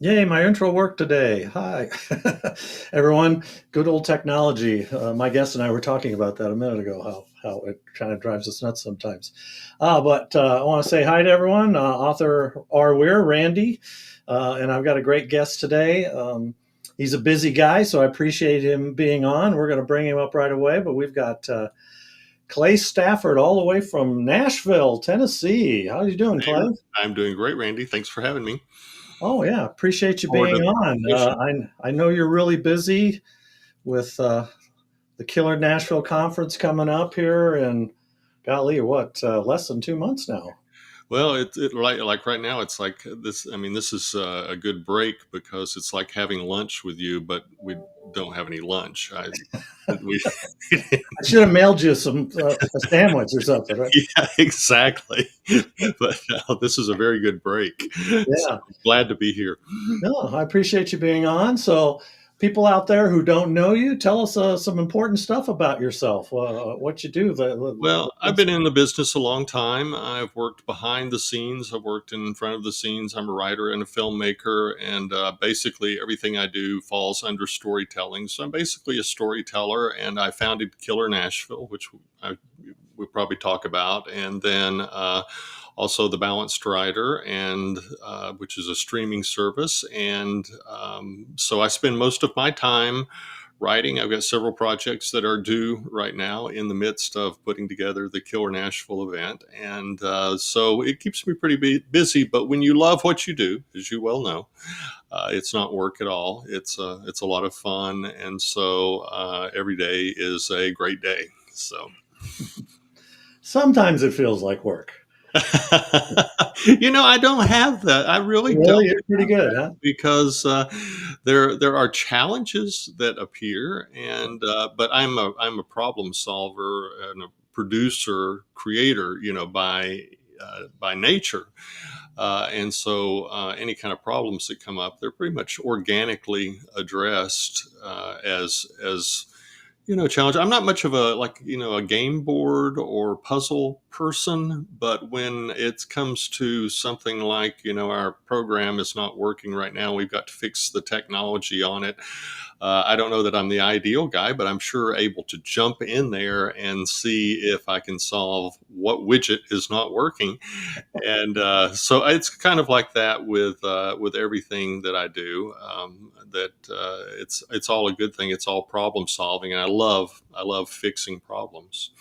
Yay, my intro worked today. Hi, everyone. Good old technology. My guest and I were talking about that a minute ago, how it kind of drives us nuts sometimes. But I want to say hi to everyone. Author R. Weir, Randy, and I've got a great guest today. He's a busy guy, so I appreciate him being on. We're going to bring him up right away, but we've got Clay Stafford all the way from Nashville, Tennessee. How are you doing, Hey, Clay? I'm doing great, Randy. Thanks for having me. Oh yeah, appreciate you Forward being to the on. conversation. I know you're really busy with the Killer Nashville conference coming up here, and golly, what less than 2 months now. Well, like right now, it's like this. I mean, this is a good break because it's like having lunch with you, but we don't have any lunch. We, I should have mailed you a sandwich or something, right? yeah, exactly. But this is a very good break. So Yeah. I'm glad to be here. No, I appreciate you being on. So, people out there who don't know you, tell us some important stuff about yourself. What you do. Well, I've been in the business a long time. I've worked behind the scenes. I've worked in front of the scenes. I'm a writer and a filmmaker, and basically everything I do falls under storytelling. So I'm basically a storyteller, and I founded Killer Nashville, which we'll probably talk about, and then also the Balanced Writer, and which is a streaming service. And so I spend most of my time writing. I've got several projects that are due right now in the midst of putting together the Killer Nashville event. And so it keeps me pretty busy. But when you love what you do, as you well know, it's not work at all. It's a lot of fun. And so every day is a great day. So. Sometimes it feels like work. I don't have that. I really don't Really, you're pretty have good, that huh? because there are challenges that appear, and but I'm a problem solver and a producer creator, by nature, and so any kind of problems that come up, they're pretty much organically addressed as challenge. I'm not much of a game board or puzzle person, but when it comes to something like, our program is not working right now, we've got to fix the technology on it. I don't know that I'm the ideal guy, but I'm sure able to jump in there and see if I can solve what widget is not working. And so it's kind of like that with everything that I do. That it's all a good thing. It's all problem solving, and I love fixing problems.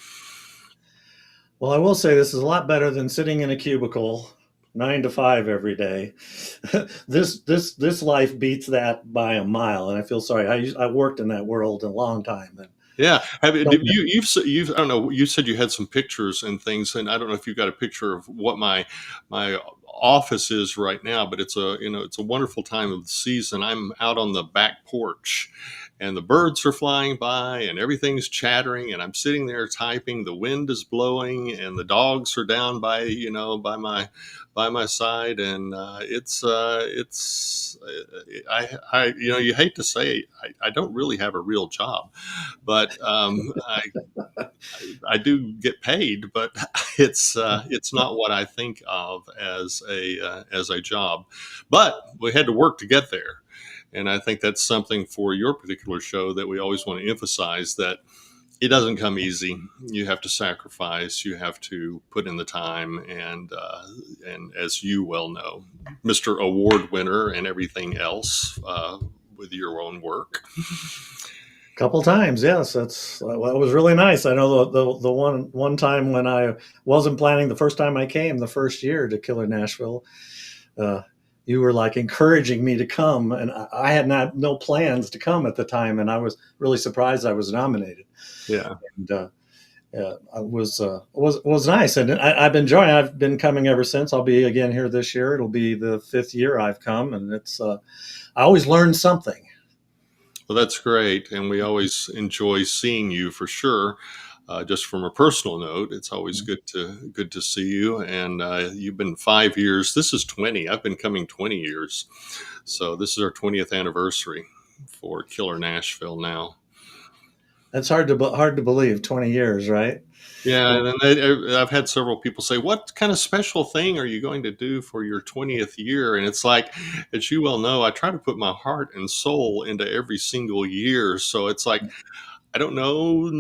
Well, I will say this is a lot better than sitting in a cubicle 9 to 5 every day. This life beats that by a mile, and I feel sorry. I worked in that world a long time, and Yeah, have you, don't. you've I don't know. You said you had some pictures and things, and I don't know if you've got a picture of what my office is right now, but it's a wonderful time of the season. I'm out on the back porch, and the birds are flying by, and everything's chattering, and I'm sitting there typing. The wind is blowing, and the dogs are down by my side, and it's you hate to say I don't really have a real job, but I do get paid, but it's not what I think of as a job. But we had to work to get there, and I think that's something for your particular show that we always want to emphasize, that it doesn't come easy. You have to sacrifice. You have to put in the time, and as you well know, Mr. Award winner and everything else with your own work. Couple times, yes. That was really nice. I know the one time when I wasn't planning, the first time I came, the first year to Killer Nashville, uh, you were like encouraging me to come, and I had not no plans to come at the time, and I was really surprised I was nominated. Yeah. And it was nice, and I've been enjoying. I've been coming ever since. I'll be again here this year. It'll be the 5th year I've come, and I always learn something. Well, that's great, and we always enjoy seeing you for sure. Just from a personal note, it's always good to see you. And you've been 5 years. This is 20. I've been coming 20 years, so this is our 20th anniversary for Killer Nashville now. That's hard to believe. 20 years, right? Yeah, and then I've had several people say, "What kind of special thing are you going to do for your 20th year?" And it's like, as you well know, I try to put my heart and soul into every single year. So it's like, I don't know,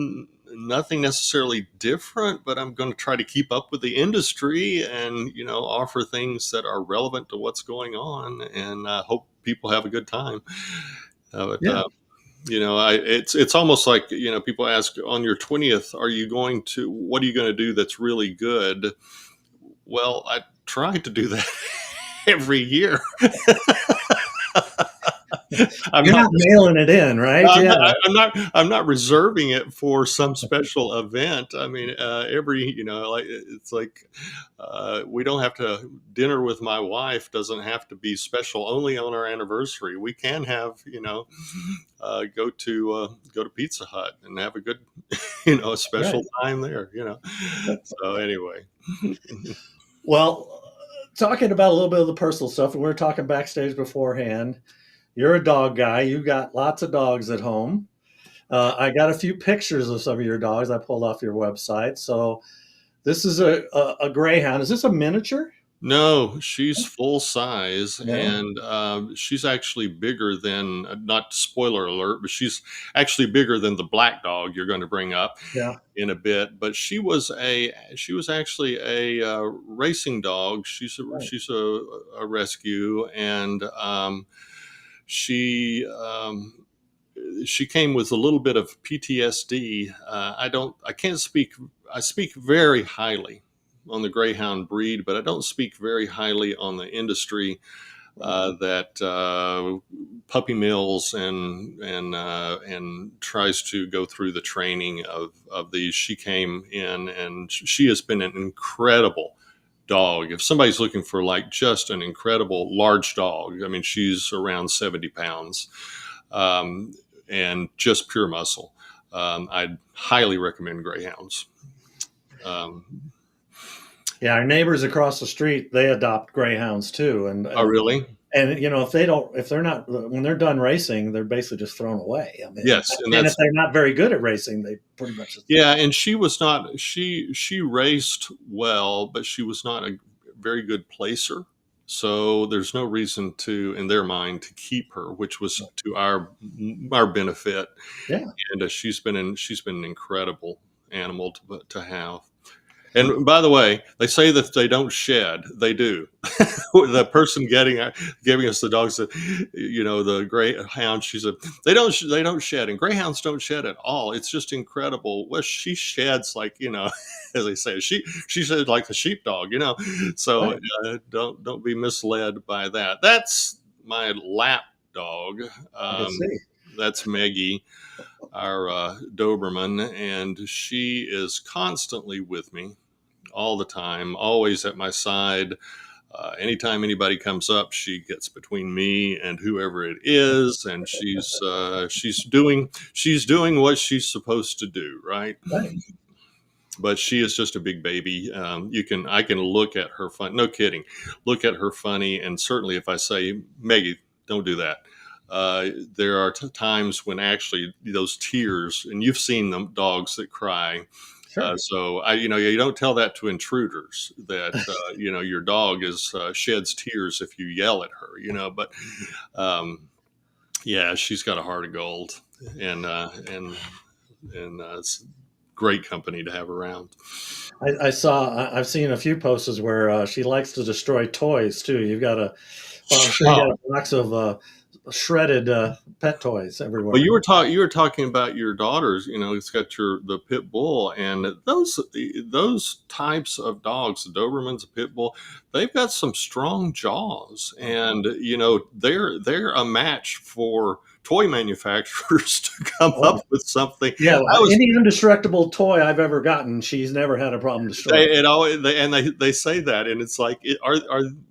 nothing necessarily different, but I'm going to try to keep up with the industry and, offer things that are relevant to what's going on, and hope people have a good time. But Yeah. it's almost like, people ask on your 20th, what are you going to do that's really good? Well, I try to do that every year. I'm You're not not mailing it in, right? I'm Yeah. not, I'm not reserving it for some special event. I mean, it's like, we don't have to, dinner with my wife doesn't have to be special only on our anniversary. We can have, go to Pizza Hut and have a good, a special Right. time there, So anyway, Well, talking about a little bit of the personal stuff, and we were talking backstage beforehand. You're a dog guy. You got lots of dogs at home. I got a few pictures of some of your dogs I pulled off your website. So this is a greyhound. Is this a miniature? no, she's full size, No. and she's actually bigger than, not spoiler alert, but she's actually bigger than the black dog you're going to bring up Yeah. in a bit. But she was actually a racing dog. Right. She's a rescue, and she she came with a little bit of PTSD. I can't speak. I speak very highly on the greyhound breed, but I don't speak very highly on the industry, Right. that puppy mills and tries to go through the training of these. She came in, and she has been an incredible dog. If somebody's looking for like just an incredible large dog, I mean, she's around 70 pounds, um, and just pure muscle. I'd highly recommend greyhounds. Um, Yeah. Our neighbors across the street, they adopt greyhounds too, oh, really? and if they're not, when they're done racing, they're basically just thrown away. I mean, Yes, and and if that's, they're not very good at racing, they pretty much just yeah, and she was not, she raced well, but she was not a very good placer. So there's no reason to, in their mind, to keep her, which was to our benefit. yeah. And she's been an incredible animal to have. And by the way, they say that they don't shed. They do. The person giving us the dogs, the greyhound, she said they don't shed, and greyhounds don't shed at all. It's just incredible. Well, she sheds like, as they say, she said like the sheepdog. So Right. don't be misled by that. That's my lap dog. I see. That's Maggie, our Doberman, and she is constantly with me all the time, always at my side. Anytime anybody comes up, she gets between me and whoever it is, and she's doing what she's supposed to do, right? Right. But she is just a big baby. I can look at her fun. No kidding, look at her funny, and certainly if I say, Maggie, don't do that. There are times when actually those tears, and you've seen them dogs that cry, Sure. so you don't tell that to intruders that your dog sheds tears if you yell at her. But um, yeah, she's got a heart of gold, and it's great company to have around. I've seen a few posters where she likes to destroy toys too. Well, I'm sure you Oh, got a box of shredded pet toys well, everywhere. you were talking about your daughters. It's got the pit bull, and those types of dogs, the Dobermans, the pit bull, they've got some strong jaws, and they're a match for toy manufacturers to come Oh, up with something. yeah. I was Any indestructible toy I've ever gotten, she's never had a problem they destroying. it always they say that, and it's like, are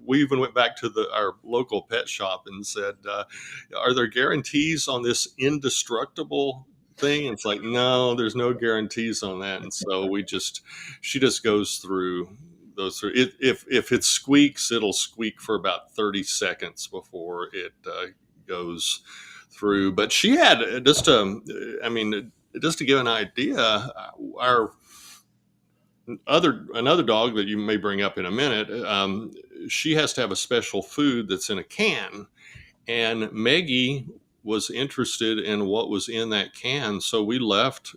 we even went back to our local pet shop and said, are there guarantees on this indestructible thing? And it's like, no, there's no guarantees on that. And so she just goes through it. If it squeaks, it'll squeak for about 30 seconds before it goes through. But she had, I mean, just to give an idea, our another dog that you may bring up in a minute, she has to have a special food that's in a can, and Maggie was interested in what was in that can. So we left,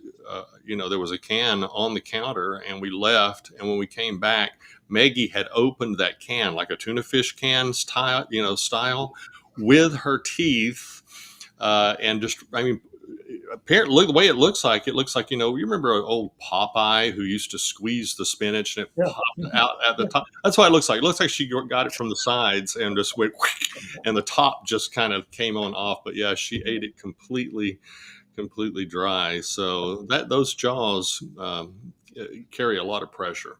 there was a can on the counter, and we left. And when we came back, Maggie had opened that can like a tuna fish can style with her teeth. And just, I mean, apparently, look, the way it looks like, you remember old Popeye who used to squeeze the spinach and it Yeah. popped out at the top. That's what it looks like. It looks like she got it from the sides and just went, and the top just kind of came on off. But yeah, she ate it completely dry. So those jaws carry a lot of pressure.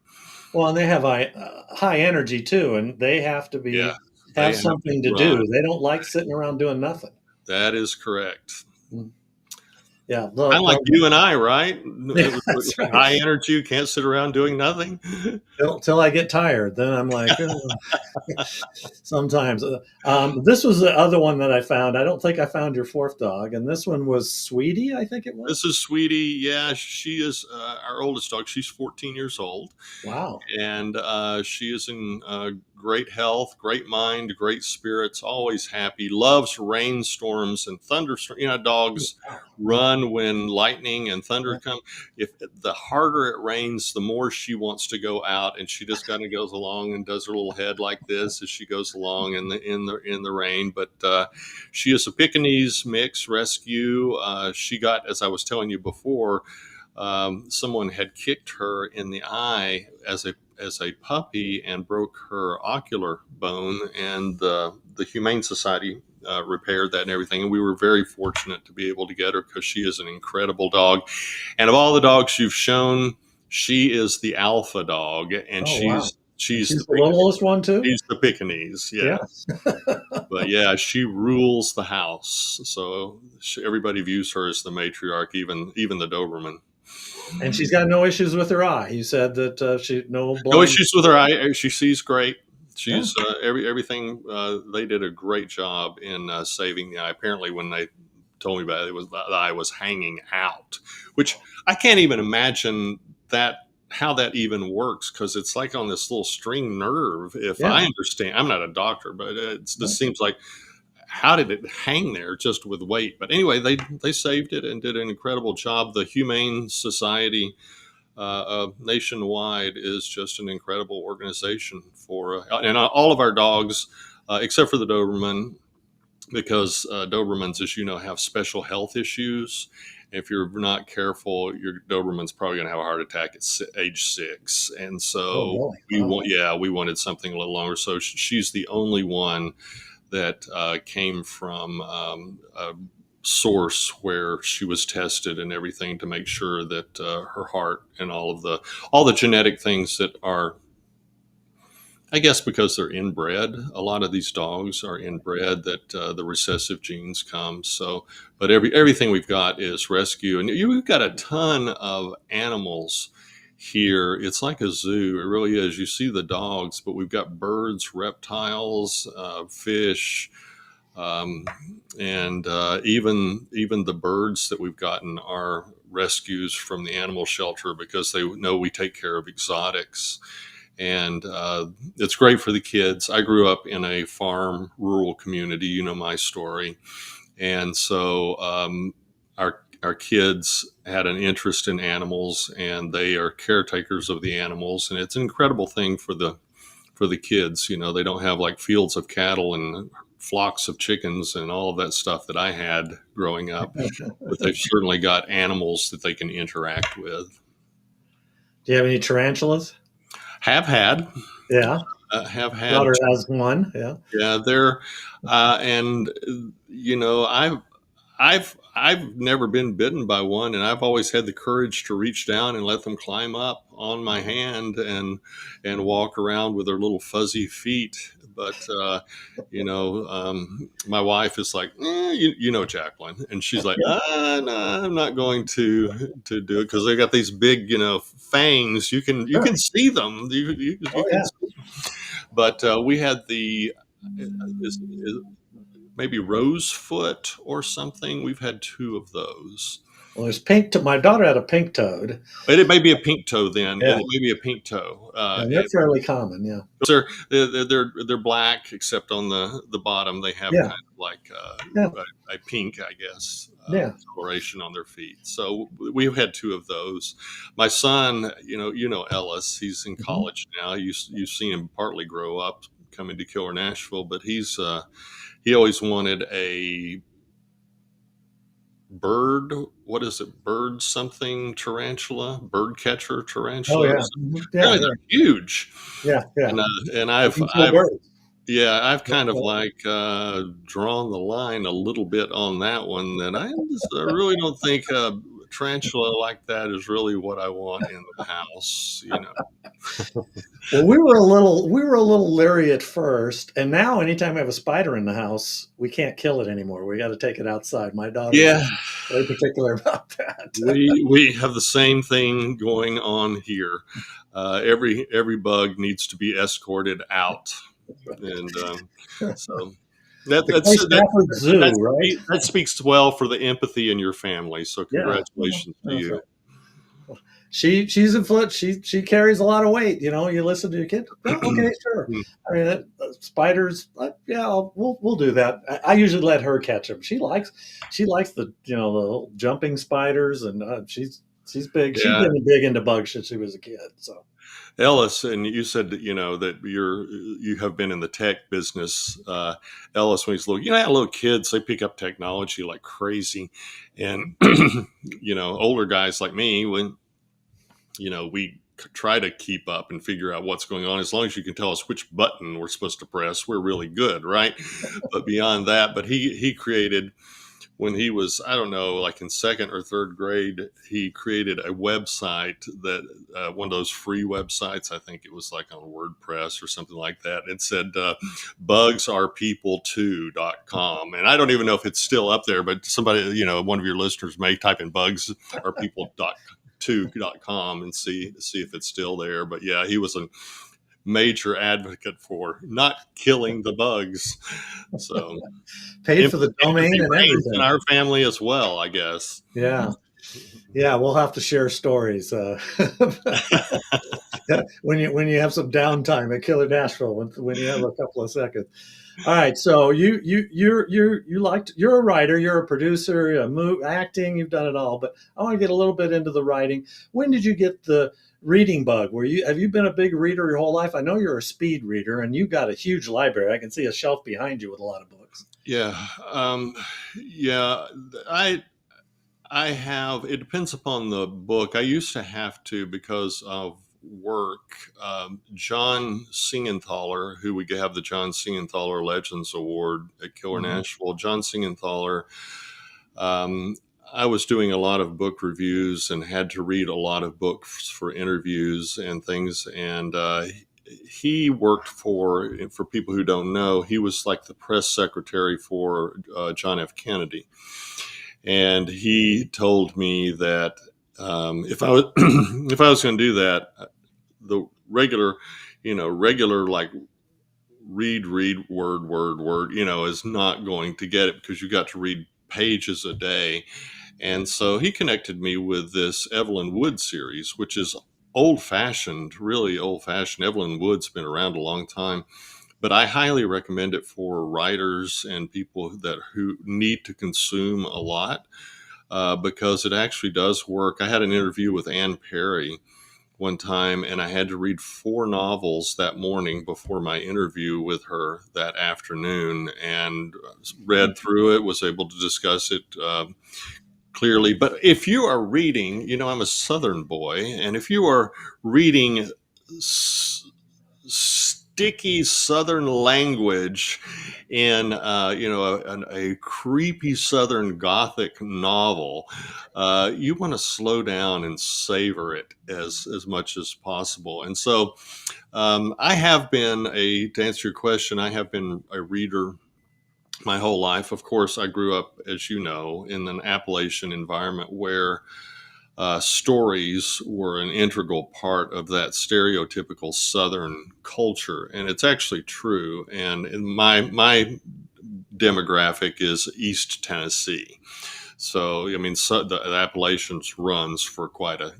Well, and they have high energy too, and they have to Yeah, they have have to something to run. do. They don't like sitting around doing nothing. That is correct. Mm. Yeah, Kind of like you and I, right? yeah, that's right. High energy, you can't sit around doing nothing. Till I get tired, then I'm like, sometimes. This was the other one that I found. I don't think I found your fourth dog, and this one was Sweetie, I think it was. This is Sweetie. Yeah, she is our oldest dog. She's 14 years old, Wow. and she is in great health, great mind, great spirits, always happy, loves rainstorms and thunderstorms. Dogs run when lightning and thunder come. If the harder it rains, the more she wants to go out, and she just kind of goes along and does her little head like this as she goes along in the rain. But she is a Pekingese mix rescue. She got, as I was telling you before, someone had kicked her in the eye as a puppy and broke her ocular bone, and the Humane Society repaired that and everything. And we were very fortunate to be able to get her because she is an incredible dog. And of all the dogs you've shown, she is the alpha dog, and Oh wow. she's She's the littlest one too. she's the Pekingese, yeah. Yeah. But yeah, she rules the house. So everybody views her as the matriarch, even the Doberman. And she's got no issues with her eye. You said that she no No blind. issues with her eye. She sees great. Yeah. She's everything. They did a great job in saving the eye. Apparently, when they told me about it, the eye was hanging out, which I can't even imagine how that even works, because it's like on this little string nerve. If Yeah. I understand, I'm not a doctor, but it just seems like, how did it hang there just with weight? But anyway, they saved it and did an incredible job. The Humane Society nationwide is just an incredible organization and all of our dogs, except for the Doberman, because Dobermans, as you know, have special health issues. If you're not careful, your Doberman's probably going to have a heart attack at age 6. And Oh so really? Wow. we wanted something a little longer. So she's the only one that came from a source where she was tested and everything to make sure that her heart and all the genetic things that are, I guess, because they're inbred. A lot of these dogs are inbred, that the recessive genes come. So, but everything we've got is rescue, and we've got a ton of animals here. It's like a zoo. It really is. You see the dogs, but we've got birds, reptiles, fish, and even the birds that we've gotten are rescues from the animal shelter, because they know we take care of exotics. And it's great for the kids. I grew up in a farm rural community, you know my story. And so our kids had an interest in animals, and they are caretakers of the animals, and it's an incredible thing for the kids. They don't have like fields of cattle and flocks of chickens and all of that stuff that I had growing up, but they've certainly got animals that they can interact with. Do you have any tarantulas? Have had. Yeah. Have had. Daughter has one. Yeah. Yeah, they're and I've never been bitten by one, and I've always had the courage to reach down and let them climb up on my hand and walk around with their little fuzzy feet. But my wife is like, Jacqueline, and she's like, Yeah. no, I'm not going to do it, because they got these big, fangs. You Sure. can see them. You Oh can yeah. see. But we had the maybe rosefoot or something. We've had 2 of those. Well, there's pink. My daughter had a pink toad. But it may be a pink toe then. Yeah, It may be a pink toe. and they're fairly common. Yeah, They're black except on the bottom they have yeah, kind of like yeah, a pink, I guess, yeah. coloration on their feet. So we've had two of those. My son, Ellis, he's in Mhm. college now. You've seen him partly grow up coming to Killer Nashville, but he always wanted a bird. What is it? Bird something tarantula, bird catcher Oh tarantula. yeah, mhm. Yeah, Apparently yeah, they're huge, yeah, yeah. and They can kill birds. yeah, I've Yep, kind of yep. like drawn the line a little bit on that one. That I really don't think a tarantula like that is really what I want in the house. Well, we were a little leery at first, and now anytime we have a spider in the house, we can't kill it anymore. We got to take it outside. My daughter's Yeah, very particular about that. we have the same thing going on here. Every bug needs to be escorted out, and so that The that's Clay that Stafford Zoo, right? that speaks well for the empathy in your family. So Yeah, yeah, congratulations to that's you. right. She's a foot. She carries a lot of weight. You know, you listen to your kid. Oh, okay, sure. I mean, spiders. Yeah, we'll do that. I usually let her catch them. She likes the the little jumping spiders, and she's big. She's Yeah, been big into bugs since she was a kid. So Ellis, and you said that that you have been in the tech business. Ellis, when he's little, little kids they pick up technology like crazy, and older guys like me when we try to keep up and figure out what's going on. As long as you can tell us which button we're supposed to press, we're really good, right? But beyond that, but he created when he was, I don't know, like in second or third grade, he created a website that one of those free websites. I think it was like on WordPress or something like that. It said bugsarepeople2.com. And I don't even know if it's still up there, but somebody, one of your listeners may type in bugsarepeople2.com and see if it's still there. But yeah, he was a major advocate for not killing the bugs. So paid for the domain empathy and reigns in everything. our family as well, I guess. Yeah, yeah. We'll have to share stories when you have some downtime at Killer Nashville when you have a couple of seconds. All right, so you're a writer, you're a producer, acting, you've done it all. But I want to get a little bit into the writing. When did you get the reading bug? Have you been a big reader your whole life? I know you're a speed reader, and you got a huge library. I can see a shelf behind you with a lot of books. Yeah, yeah. I have. It depends upon the book. I used to have to because of work. John Singenthaler, who we have the John Singenthaler Legends Award at Killer Mhm. Nashville. John Singenthaler. Um, I was doing a lot of book reviews and had to read a lot of books for interviews and things. And he worked for people who don't know, he was like the press secretary for John F. Kennedy. And he told me that if I was if I was going to do that, the regular like read word, is not going to get it because you got to read pages a day. And so he connected me with this Evelyn Wood series, which is old fashioned, really old fashioned. Evelyn Wood's been around a long time, but I highly recommend it for writers and people who need to consume a lot because it actually does work. I had an interview with Ann Perry one time, and I had to read 4 novels that morning before my interview with her that afternoon, and read through it, was able to discuss it clearly. But if you are reading, I'm a Southern boy, and if you are reading sticky Southern language in a creepy Southern Gothic novel, you want to slow down and savor it as much as possible. And so, I have been to answer your question, I have been a reader my whole life. Of course, I grew up, as you know, in an Appalachian environment where stories were an integral part of that stereotypical Southern culture, and it's actually true. And my demographic is East Tennessee, So I mean, so the Appalachians runs for quite a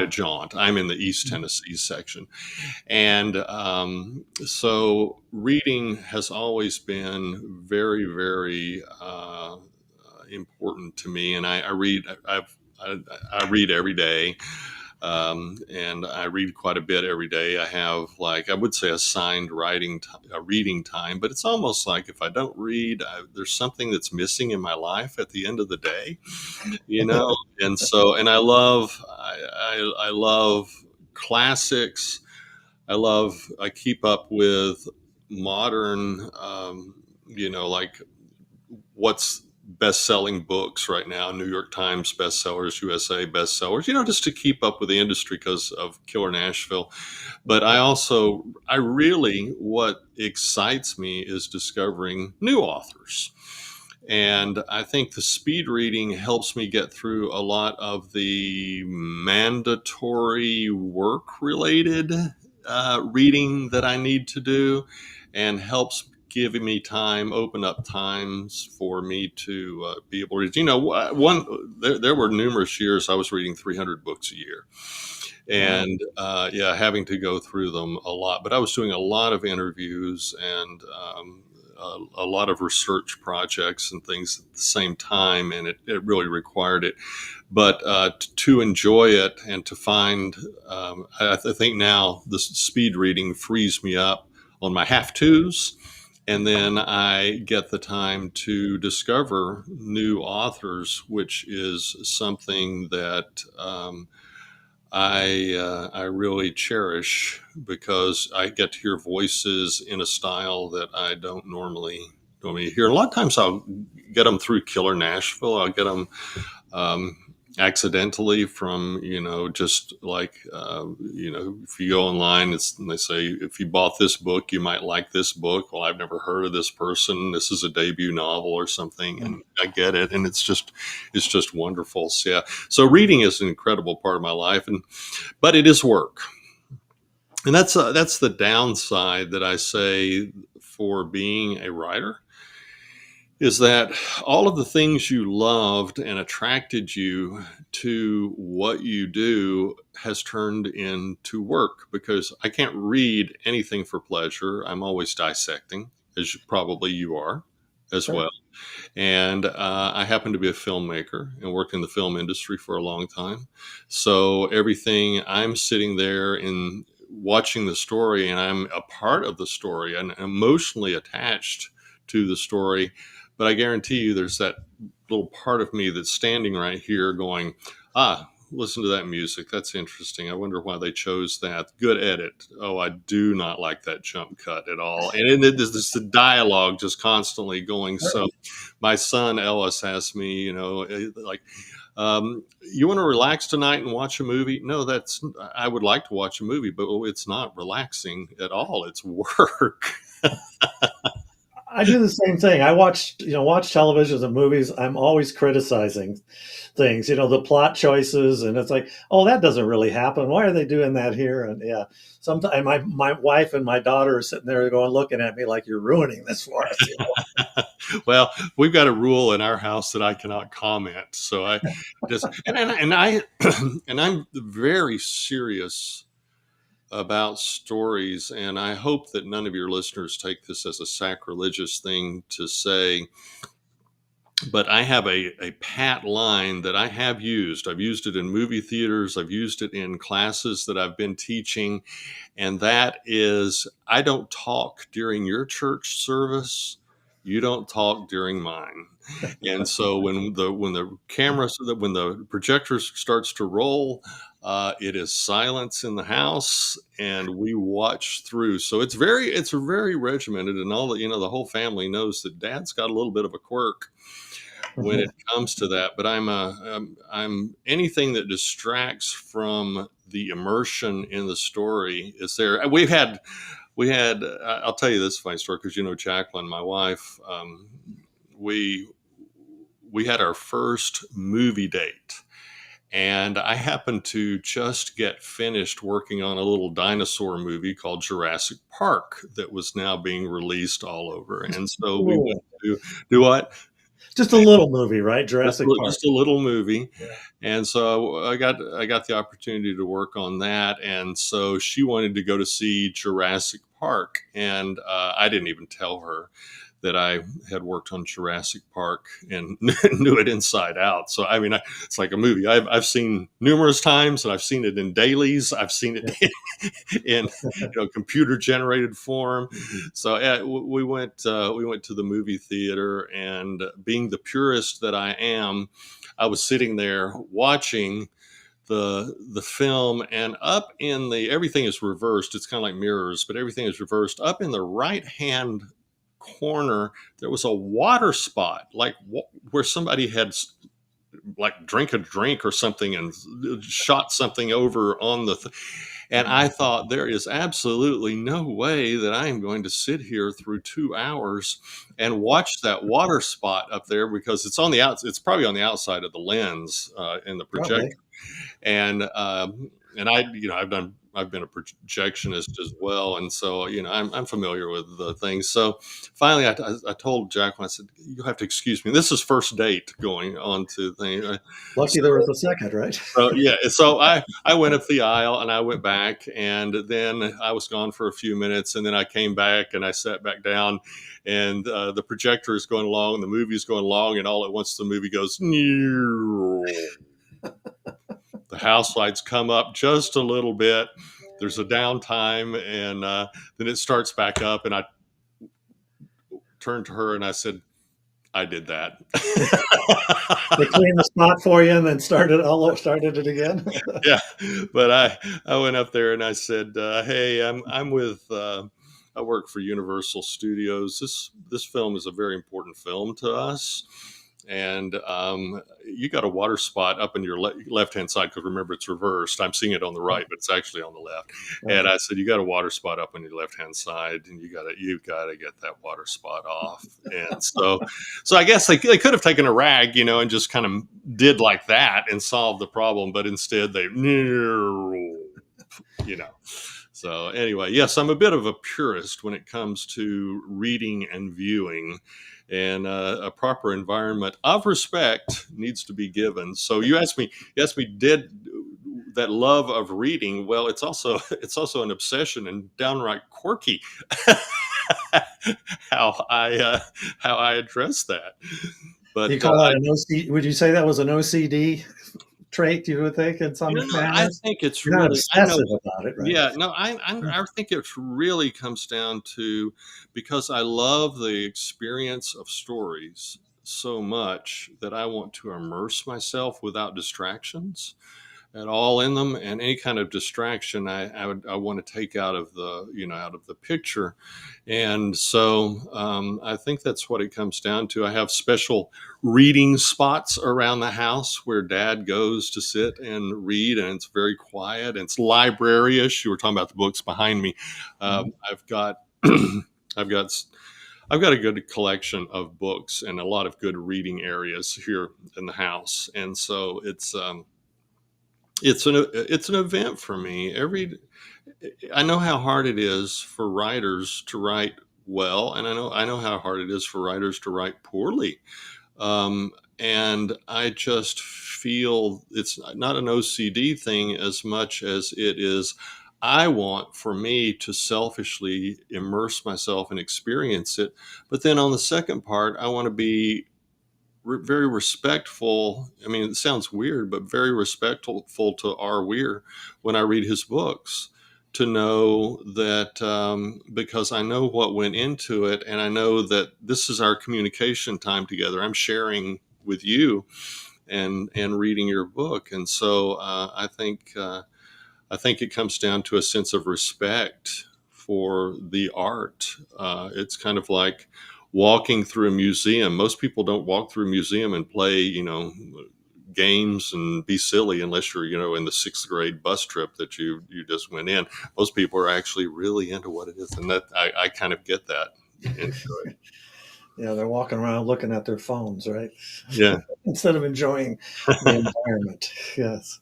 jaunt. I'm in the East Tennessee section, and so reading has always been very, very important to me. And I read. I read every day, and I read quite a bit every day. I have, like, I would say, assigned reading time, but it's almost like if I don't read, there's something that's missing in my life at the end of the day, you know. And so, and I love classics. I keep up with modern, like what's best-selling books right now, New York Times bestsellers, USA bestsellers, just to keep up with the industry because of Killer Nashville. But I really, what excites me is discovering new authors. And I think the speed reading helps me get through a lot of the mandatory work related reading that I need to do, and helps giving me time, open up times for me to be able to read. There were numerous years I was reading 300 books a year, Wow. and yeah, having to go through them a lot. But I was doing a lot of interviews and a lot of research projects and things at the same time, and it really required it. But to enjoy it and to find, I think now the speed reading frees me up on my have tos. And then I get the time to discover new authors, which is something that I really cherish, because I get to hear voices in a style that I don't normally hear. A lot of times I'll get them through Killer Nashville. I'll get them um, accidentally from, just like, if you go online, and they say, if you bought this book, you might like this book. Well, I've never heard of this person. This is a debut novel or something. And I get it. And it's just wonderful. So, yeah. So reading is an incredible part of my life, but it is work. And that's the downside that I say for being a writer, is that all of the things you loved and attracted you to what you do has turned into work, because I can't read anything for pleasure. I'm always dissecting, as probably you are as Sure. well. And I happen to be a filmmaker and worked in the film industry for a long time. So everything, I'm sitting there and watching the story, and I'm a part of the story and emotionally attached to the story. But I guarantee you, there's that little part of me that's standing right here going, listen to that music. That's interesting. I wonder why they chose that. Good edit. Oh, I do not like that jump cut at all. And there's this dialogue just constantly going. Sure. So my son Ellis asked me, like, you want to relax tonight and watch a movie? No, I would like to watch a movie, but it's not relaxing at all. It's work. I do the same thing. I watch televisions and movies. I'm always criticizing things, the plot choices, and it's like, oh, that doesn't really happen. Why are they doing that here? And yeah, sometimes my wife and my daughter are sitting there going, looking at me like, you're ruining this for us. Well, we've got a rule in our house that I cannot comment. So I just, and I, and I'm very serious about stories. And I hope that none of your listeners take this as a sacrilegious thing to say, but I have a pat line that I have used. I've used it in movie theaters. I've used it in classes that I've been teaching. And that is, I don't talk during your church service. You don't talk during mine. And so when the camera, when the projector starts to roll, it is silence in the house, and we watch through. So it's very regimented, and the whole family knows that Dad's got a little bit of a quirk when it comes to that. But I'm anything that distracts from the immersion in the story is there. We had I'll tell you this funny story, because Jacqueline, my wife, we we had our first movie date. And I happened to just get finished working on a little dinosaur movie called Jurassic Park that was now being released all over. And so we went Cool. to do what? Just a little movie, right? Jurassic Park. Just a little movie. Yeah. And so I got the opportunity to work on that, and so she wanted to go to see Jurassic Park, and I didn't even tell her that I had worked on Jurassic Park and knew it inside out. So I mean, it's like a movie I've seen numerous times, and I've seen it in dailies. I've seen it Yeah. in computer generated form. So yeah, we went to the movie theater, and being the purist that I am, I was sitting there watching the film, and up in the everything is reversed. It's kind of like mirrors, but everything is reversed. Up in the right hand corner, there was a water spot, like where somebody had like drink a drink or something and shot something over on the and I thought, there is absolutely no way that I am going to sit here through 2 hours and watch that water spot up there, because it's on the it's probably on the outside of the lens in the Probably. projector. And I, I've been a projectionist as well, and so I'm familiar with the things. So finally, I told Jacqueline, I said, "You'll have to excuse me. This is first date going on to things." Lucky there was a second, right? So yeah, so I went up the aisle and I went back, and then I was gone for a few minutes, and then I came back and I sat back down, and the projector is going along, the movie's going along, and all at once the movie goes. The house lights come up just a little bit. There's a downtime, and then it starts back up, and I turned to her and I said, "I did that." They cleaned the spot for you and then started it again. Yeah, but I went up there and I said, "Hey, I'm with I work for Universal Studios. This film is a very important film to us, and you got a water spot up in your left hand side, because remember it's reversed. I'm seeing it on the right, but it's actually on the left." And I said, "You got a water spot up on your left hand side, and you got to get that water spot off." And so I guess they could have taken a rag, and just kind of did like that and solved the problem, but instead they, you know. So anyway, yes, I'm a bit of a purist when it comes to reading and viewing, and a proper environment of respect needs to be given. So you asked me, did that love of reading? Well, it's also an obsession and downright quirky how how I address that. You But call that an OC? Would you say that was an OCD trait? You would think in some I manners. think it's You're not really, I know. obsessive about it, right? Yeah, no, I think it really comes down to, because I love the experience of stories so much that I want to immerse myself without distractions at all in them, and any kind of distraction I want to take out of the out of the picture. And so I think that's what it comes down to. I have special reading spots around the house where Dad goes to sit and read, and it's very quiet. It's library-ish. You were talking about the books behind me. Mhm. I've got I've got I've got a good collection of books and a lot of good reading areas here in the house, and so it's an event for me. I know how hard it is for writers to write well, and I know how hard it is for writers to write poorly. Um, and I just feel it's not an OCD thing as much as it is. I want for me to selfishly immerse myself and experience it. But then on the second part, I want to be very respectful. I mean, it sounds weird, but very respectful to R. Weir when I read his books, to know that, because I know what went into it, and I know that this is our communication time together. I'm sharing with you and reading your book, and so I think it comes down to a sense of respect for the art. It's kind of like walking through a museum. Most people don't walk through a museum and play, games and be silly, unless you're, in the sixth grade bus trip that you just went in. Most people are actually really into what it is, and that I kind of get that into it. Yeah, they're walking around looking at their phones, right? Yeah. Instead of enjoying the environment. Yes.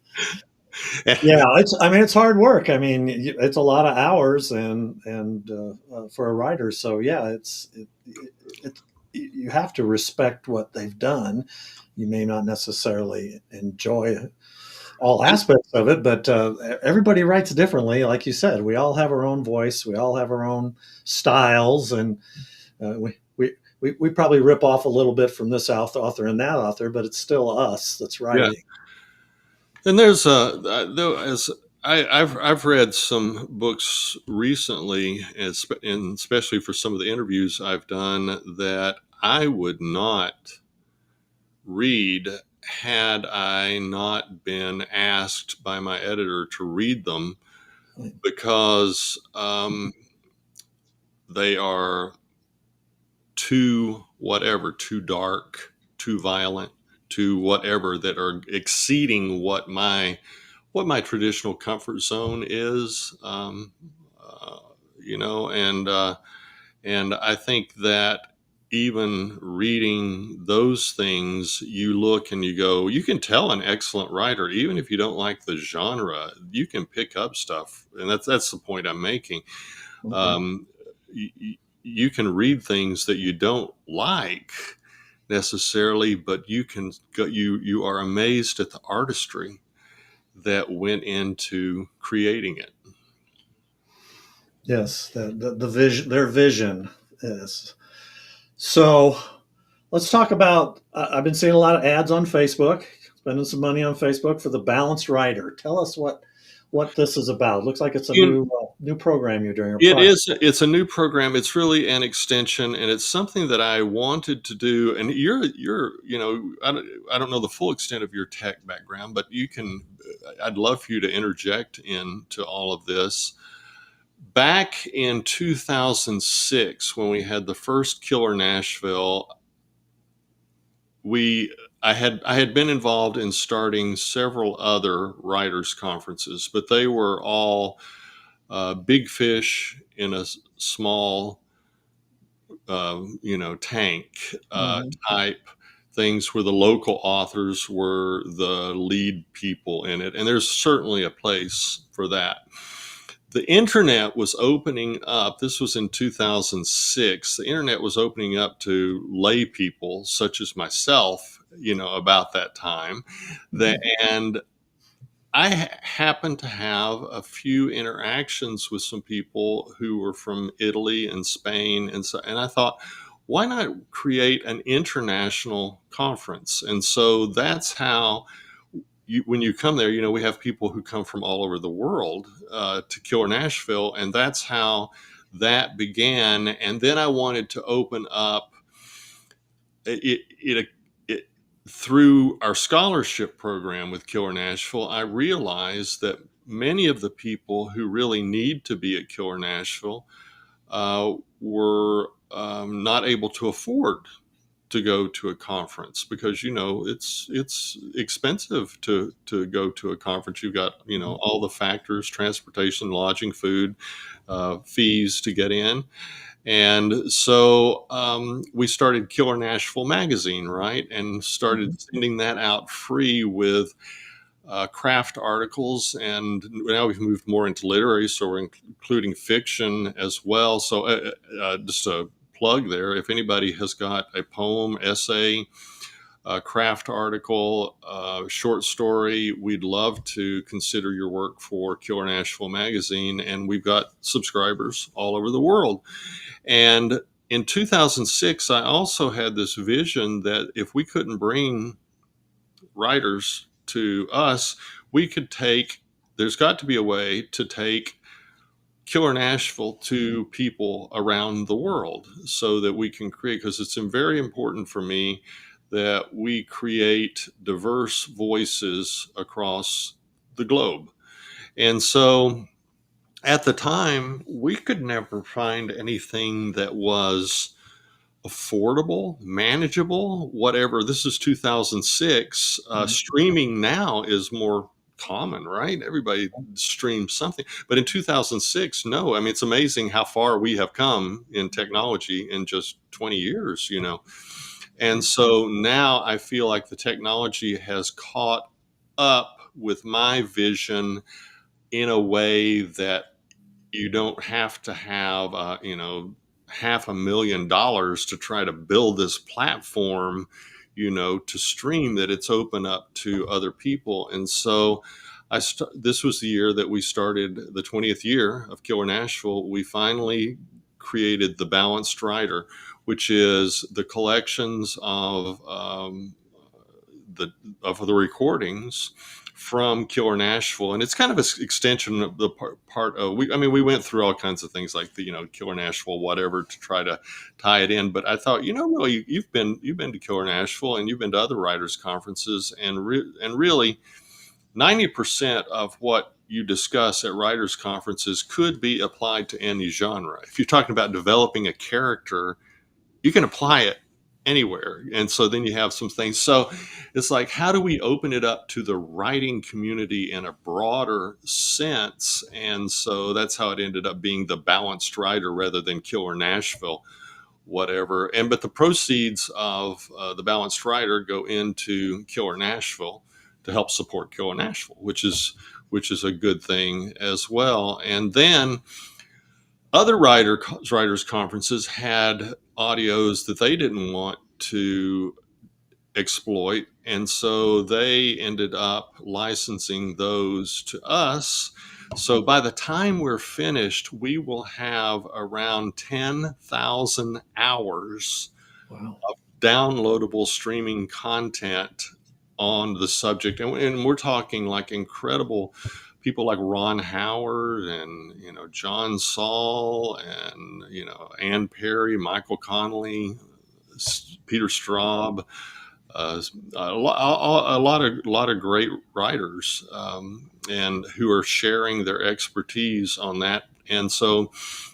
Yeah, I mean, it's hard work. I mean, it's a lot of hours and for a writer. So yeah, it's you have to respect what they've done. You may not necessarily enjoy all And aspects of it, but everybody writes differently. Like you said, we all have our own voice, we all have our own styles, and we probably rip off a little bit from this author and that author, but it's still us that's yeah, writing. and there's though as I've read some books recently, and especially for some of the interviews I've done, that I would not read had I not been asked by my editor to read them, because they are too whatever, too dark, too violent, too whatever, that are exceeding what my traditional comfort zone is. Uh, you know, and I think that even reading those things, you look and you go, you can tell an excellent writer, even if you don't like the genre, you can pick up stuff, and that's the point I'm making. Mhm. Um, you can read things that you don't like necessarily, but you can go, you are amazed at the artistry that went into creating it. Yes, the vision, their vision is. So let's talk about. I've been seeing a lot of ads on Facebook, spending some money on Facebook for the Balanced Writer. Tell us what this is about. Looks like it's a In, new program you're doing, a it project. is, it's a new program. It's really an extension, and it's something that I wanted to do. And you know, I don't know the full extent of your tech background, but you can, I'd love for you to interject into all of this. Back in 2006, when we had the first Killer Nashville, we I had been involved in starting several other writers conferences, but they were all big fish in a small tank Mhm. type things, where the local authors were the lead people in it, and there's certainly a place for that. The internet was opening up. This was in 2006. The internet was opening up to lay people such as myself, about that time. That, and I happened to have a few interactions with some people who were from Italy and Spain, and I thought, why not create an international conference? And so that's how when you come there, we have people who come from all over the world to Killer Nashville, and that's how that began. And then I wanted to open up it through our scholarship program with Killer Nashville. I realized that many of the people who really need to be at Killer Nashville were not able to afford to go to a conference, because it's expensive to go to a conference. You've got Mhm. all the factors: transportation, lodging, food, fees to get in. And so we started Killer Nashville magazine, right, and started Mhm. sending that out free with craft articles. And now we've moved more into literary, so we're including fiction as well. So just a plug there: if anybody has got a poem, essay, craft article, short story, we'd love to consider your work for Killer Nashville magazine. And we've got subscribers all over the world. And in 2006, I also had this vision that if we couldn't bring writers to us, we could there's got to be a way to take Killer Nashville to people around the world, so that we can create, because it's very important for me that we create diverse voices across the globe. And so at the time, we could never find anything that was affordable, manageable, whatever. This is 2006. Mhm. Streaming now is more common, right? Everybody streams something. But in 2006, no. I mean, it's amazing how far we have come in technology in just 20 years. And so now I feel like the technology has caught up with my vision in a way that you don't have to have, $500,000 to try to build this platform, to stream, that it's open up to other people. And so this was the year that we started the 20th year of Killer Nashville. We finally created the Balanced Writer, which is the collections of the recordings from Killer Nashville, and it's kind of an extension of the part of we went through all kinds of things like the Killer Nashville whatever to try to tie it in. But I thought, really, you've been to Killer Nashville and you've been to other writers conferences, and really 90% of what you discuss at writers conferences could be applied to any genre. If you're talking about developing a character, you can apply it anywhere. And so then you have some things. So it's like, how do we open it up to the writing community in a broader sense? And so that's how it ended up being the Balanced Writer rather than Killer Nashville, whatever. But the proceeds of the Balanced Writer go into Killer Nashville to help support Killer Nashville, which is a good thing as well. And then other writers conferences had audios that they didn't want to exploit, and so they ended up licensing those to us. So by the time we're finished, we will have around 10,000 hours Wow. of downloadable streaming content on the subject. And we're talking like incredible people like Ron Howard and, John Saul and, Ann Perry, Michael Connolly, Peter Straub, a lot of great writers, and who are sharing their expertise on that. And so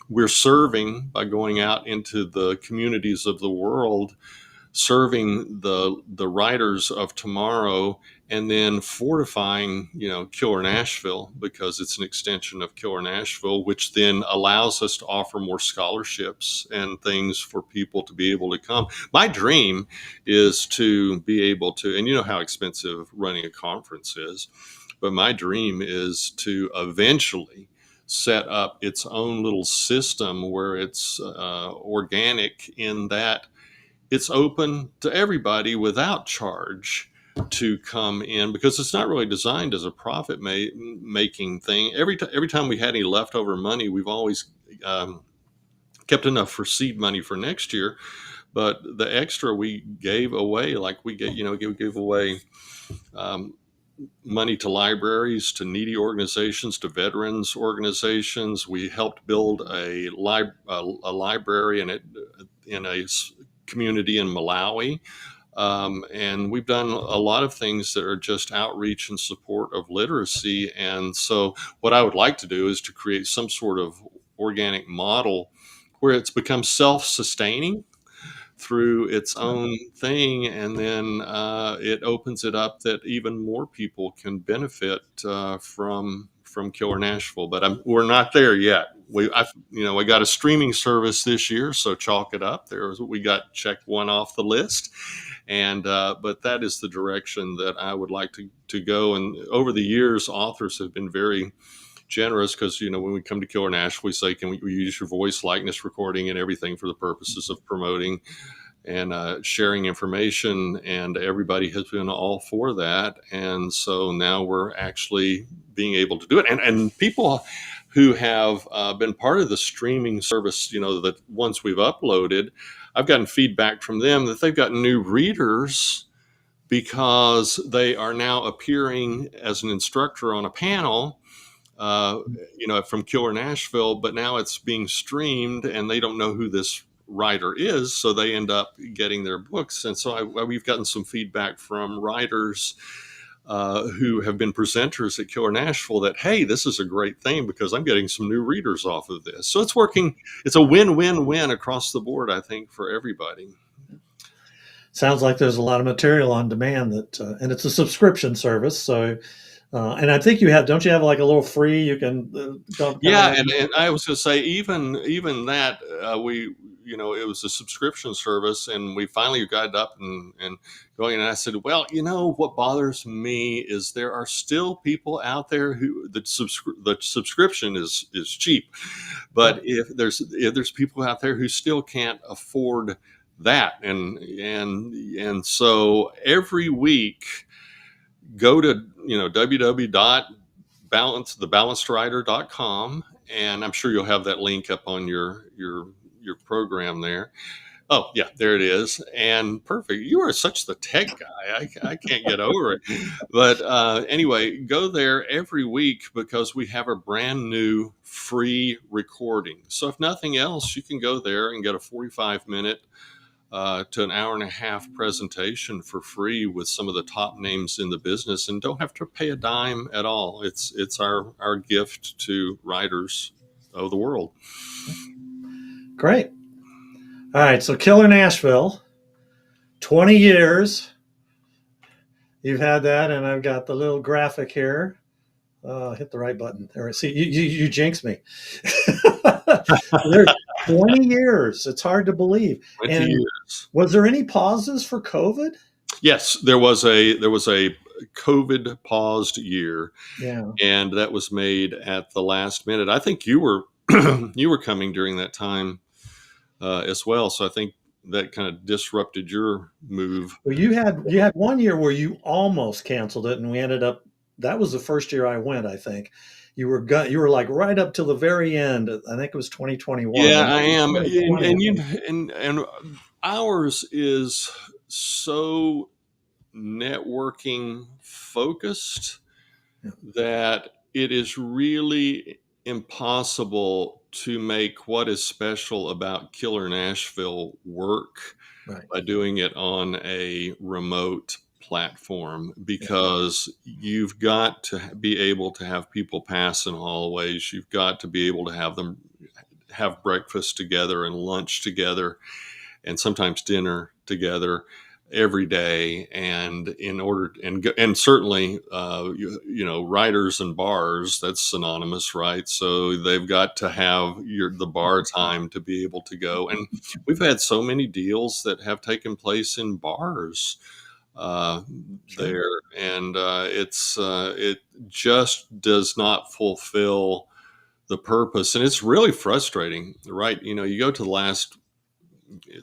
we're serving by going out into the communities of the world, serving the writers of tomorrow, and then fortifying Killer Nashville, because it's an extension of Killer Nashville, which then allows us to offer more scholarships and things for people to be able to come. My dream is to be able to, and you know how expensive running a conference is, but my dream is to eventually set up its own little system where it's organic, in that it's open to everybody without charge to come in, because it's not really designed as a profit making thing. Every time we had any leftover money, we've always kept enough for seed money for next year. But the extra we gave away, like we give away money to libraries, to needy organizations, to veterans organizations. We helped build a library in a community in Malawi. And we've done a lot of things that are just outreach and support of literacy. And so what I would like to do is to create some sort of organic model where it's become self-sustaining through its own thing, and then it opens it up that even more people can benefit from Killer Nashville. But we're not there yet. We got a streaming service this year, so chalk it up. We got checked one off the list, and but that is the direction that I would like to go. And over the years, authors have been very generous, because when we come to Killer Nashville, we say, can we use your voice, likeness, recording, and everything for the purposes of promoting and sharing information, and everybody has been all for that. And so now we're actually being able to do it, and people who have been part of the streaming service, that once we've uploaded, I've gotten feedback from them that they've got new readers because they are now appearing as an instructor on a panel, from Killer Nashville, but now it's being streamed and they don't know who this writer is, so they end up getting their books. And so we've gotten some feedback from writers who have been presenters at Killer Nashville that, hey, this is a great thing because I'm getting some new readers off of this. So it's working. It's a win-win-win across the board, I think, for everybody. Sounds like there's a lot of material on demand and it's a subscription service. So, and I think don't you have like a little free, you can Yeah. And I was going to say, even that, it was a subscription service, and we finally got it up and going. And I said, well, what bothers me is there are still people out there who the subscription is cheap, Yeah. but if there's people out there who still can't afford that, and so every week go to www.thebalancedrider.com, and I'm sure you'll have that link up on your program there. Oh yeah, there it is. And perfect. You are such the tech guy. I can't get over it. But anyway, go there every week because we have a brand new free recording. So if nothing else, you can go there and get a 45-minute to an hour and a half presentation for free with some of the top names in the business, and don't have to pay a dime at all. It's our gift to writers of the world. Great. All right. So Killer Nashville, 20 years. You've had that, and I've got the little graphic here. Hit the right button. There. See, you jinxed me. There's 20 years. It's hard to believe. 20 And years. was there any pauses for COVID? Yes, there was a COVID paused year, Yeah. and that was made at the last minute. I think you were you were coming during that time as well, so I think that kind of disrupted your move. Well, you had one year where you almost canceled it, and we ended up. That was the first year I went. I think you were like right up till the very end. I think it was 2021. Yeah, And I am, 2020, I think. and ours is so networking focused Yeah. that it is really impossible to make what is special about Killer Nashville work Right. by doing it on a remote platform, Yeah. because you've got to be able to have people pass in hallways. You've got to be able to have them have breakfast together and lunch together and sometimes dinner together every day. And in order and certainly writers and bars, that's synonymous, right? So they've got to have the bar time to be able to go. And we've had so many deals that have taken place in bars uh, Sure. there, and it just does not fulfill the purpose, and it's really frustrating, right? You go to the last,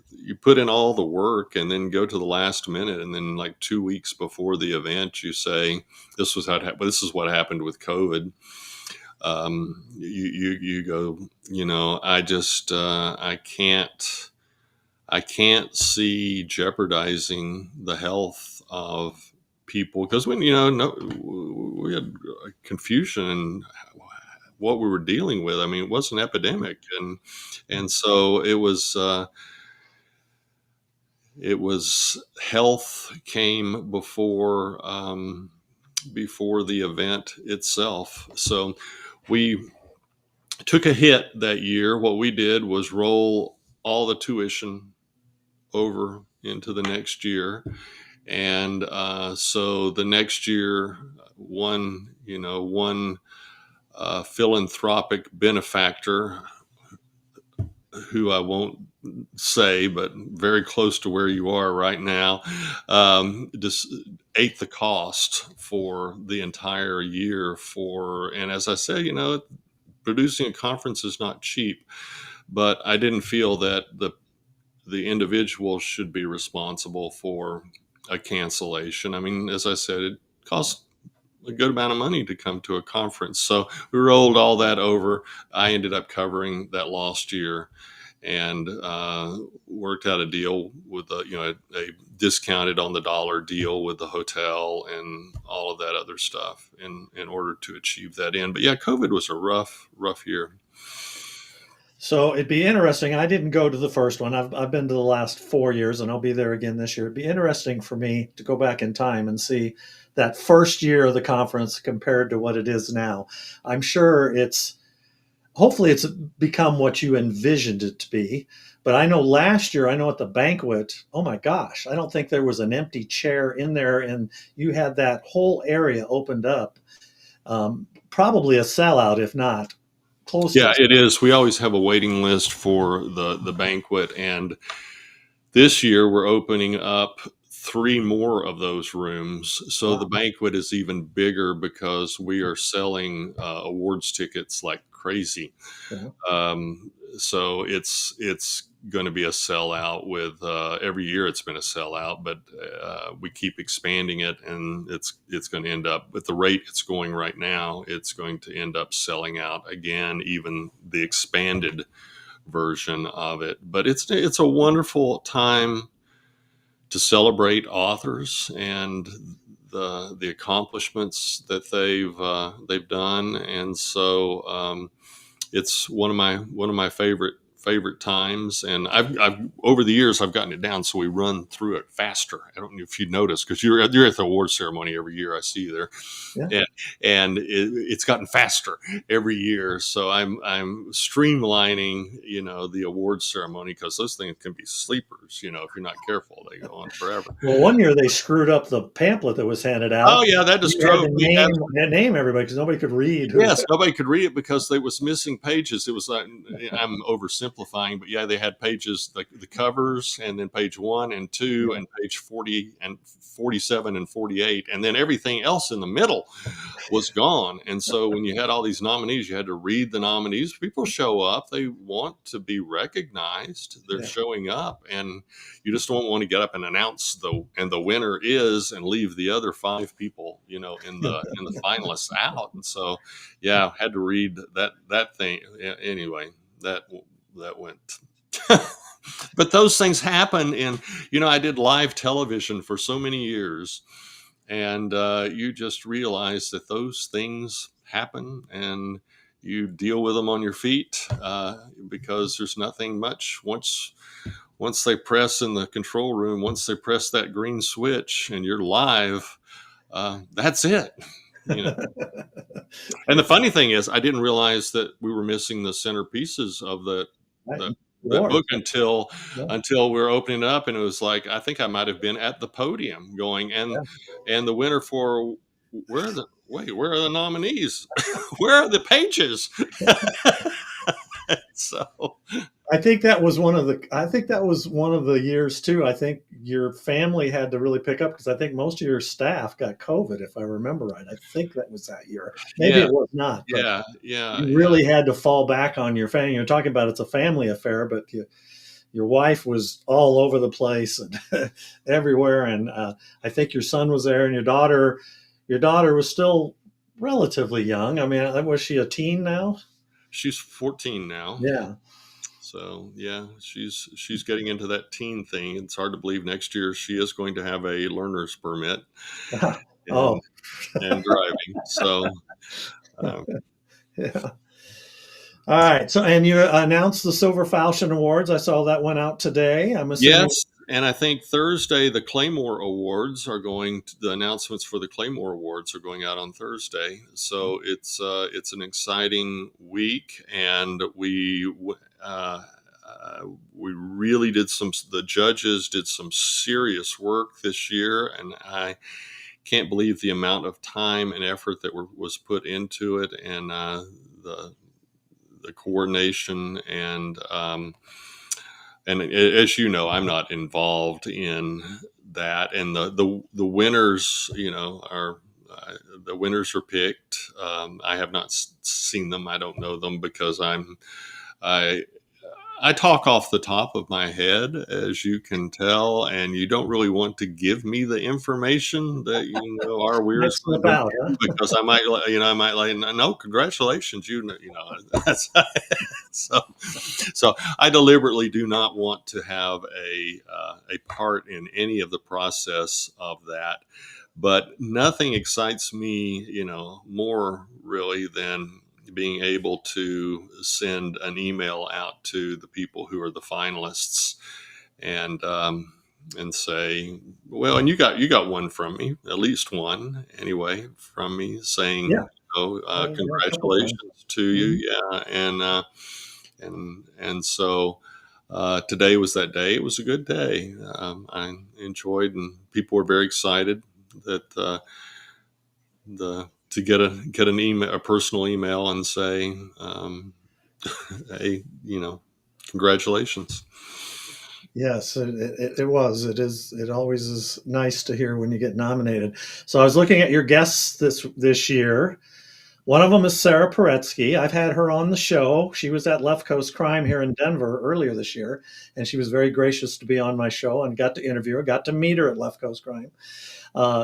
you put in all the work and then go to the last minute, and then like 2 weeks before the event you say this is what happened with COVID. You go, I can't see jeopardizing the health of people, because when no, we had confusion in what we were dealing with. I mean, it was an epidemic, and so it was health came before the event itself. So we took a hit that year. What we did was roll all the tuition over into the next year, and so the next year, one philanthropic benefactor, who I won't say, but very close to where you are right now, just ate the cost for the entire year. And as I say, producing a conference is not cheap, but I didn't feel that the individual should be responsible for a cancellation. I mean, as I said, it costs a good amount of money to come to a conference. So we rolled all that over. I ended up covering that lost year, and worked out a deal with a discounted on the dollar deal with the hotel and all of that other stuff in order to achieve that end. But yeah, COVID was a rough year. So it'd be interesting. I didn't go to the first one. I've been to the last 4 years, and I'll be there again this year. It'd be interesting for me to go back in time and see that first year of the conference compared to what it is now. I'm sure hopefully it's become what you envisioned it to be. But I know last year, I know at the banquet, oh my gosh, I don't think there was an empty chair in there, and you had that whole area opened up. Probably a sellout, if not close Yeah, to. it is. We always have a waiting list for the banquet, and this year we're opening up three more of those rooms. So the Wow. banquet is even bigger because we are selling awards tickets like crazy. Yeah. So it's going to be a sellout. With every year it's been a sellout, but we keep expanding it, and it's going to end up, with the rate it's going right now, it's going to end up selling out again, even the expanded version of it. But it's a wonderful time to celebrate authors and the accomplishments that they've done, and so it's one of my favorite times. And I've over the years I've gotten it down so we run through it faster. I don't know if you noticed, because you're at the award ceremony every year. I see you there, Yeah. and it's gotten faster every year. So I'm streamlining, the awards ceremony, because those things can be sleepers. If you're not careful, they go on forever. Well, one year they screwed up the pamphlet that was handed Oh out. yeah, that just You had drove to me name everybody because nobody could read who. Yes, nobody could read it because they was missing pages. It was like, I'm oversimplifying, but yeah, they had pages like the covers, and then page 1 and 2, Yeah. and page 40 and 47 and 48, and then everything else in the middle was gone. And so when you had all these nominees, you had to read the nominees. People show up, they want to be recognized. They're Yeah. showing up, and you just don't want to get up and announce the winner is, and leave the other five people, in the finalists out. And so, yeah, had to read that thing. Anyway, that went. But those things happen. And I did live television for so many years, and you just realize that those things happen, and you deal with them on your feet, because there's nothing much. Once they press in the control room, once they press that green switch and you're live, that's it. you know and the funny thing is, I didn't realize that we were missing the centerpieces of the that War. book until Yeah. we were opening it up, and it was like, I think I might have been at the podium going, and the winner for, where are the nominees? Where are the pages? So I think that was one of the years too. I think your family had to really pick up because I think most of your staff got COVID, if I remember right. I think that was that year. Maybe yeah, it was not, but yeah, yeah, you yeah. really had to fall back on your family. You're talking about it's a family affair, but your wife was all over the place and everywhere. And I think your son was there, and your daughter was still relatively young. I mean, was she a teen now? She's 14 now. Yeah. So yeah, she's getting into that teen thing. It's hard to believe next year she is going to have a learner's permit Oh, and driving. So um, yeah. All right. So, and you announced the Silver Falchion Awards. I saw that went out today. I'm assuming. yes, and I think Thursday the Claymore Awards are going. The announcements for the Claymore Awards are going out on Thursday. So it's an exciting week, and we really did some. The judges did some serious work this year, and I can't believe the amount of time and effort that was put into it, and the coordination, and as you know, I'm not involved in that. And the winners, are the winners are picked. I have not seen them. I don't know them because I I talk off the top of my head, as you can tell, and you don't really want to give me the information that our Might Weir's going slip to out, huh? win, because I might like, no, congratulations, that's so. So I deliberately do not want to have a part in any of the process of that. But nothing excites me, more really than being able to send an email out to the people who are the finalists, and say, well, and you got one from me, at least one anyway, from me, Yeah. saying, Yeah, a couple times. congratulations to you, Mhm. yeah, and so. Today was that day. It was a good day. I enjoyed, and people were very excited that to get an email, a personal email, and say, "Hey, congratulations." Yes, it was. It is. It always is nice to hear when you get nominated. So I was looking at your guests this year. One of them is Sarah Paretsky. I've had her on the show. She was at Left Coast Crime here in Denver earlier this year, and she was very gracious to be on my show and got to interview her. Got to meet her at Left Coast Crime.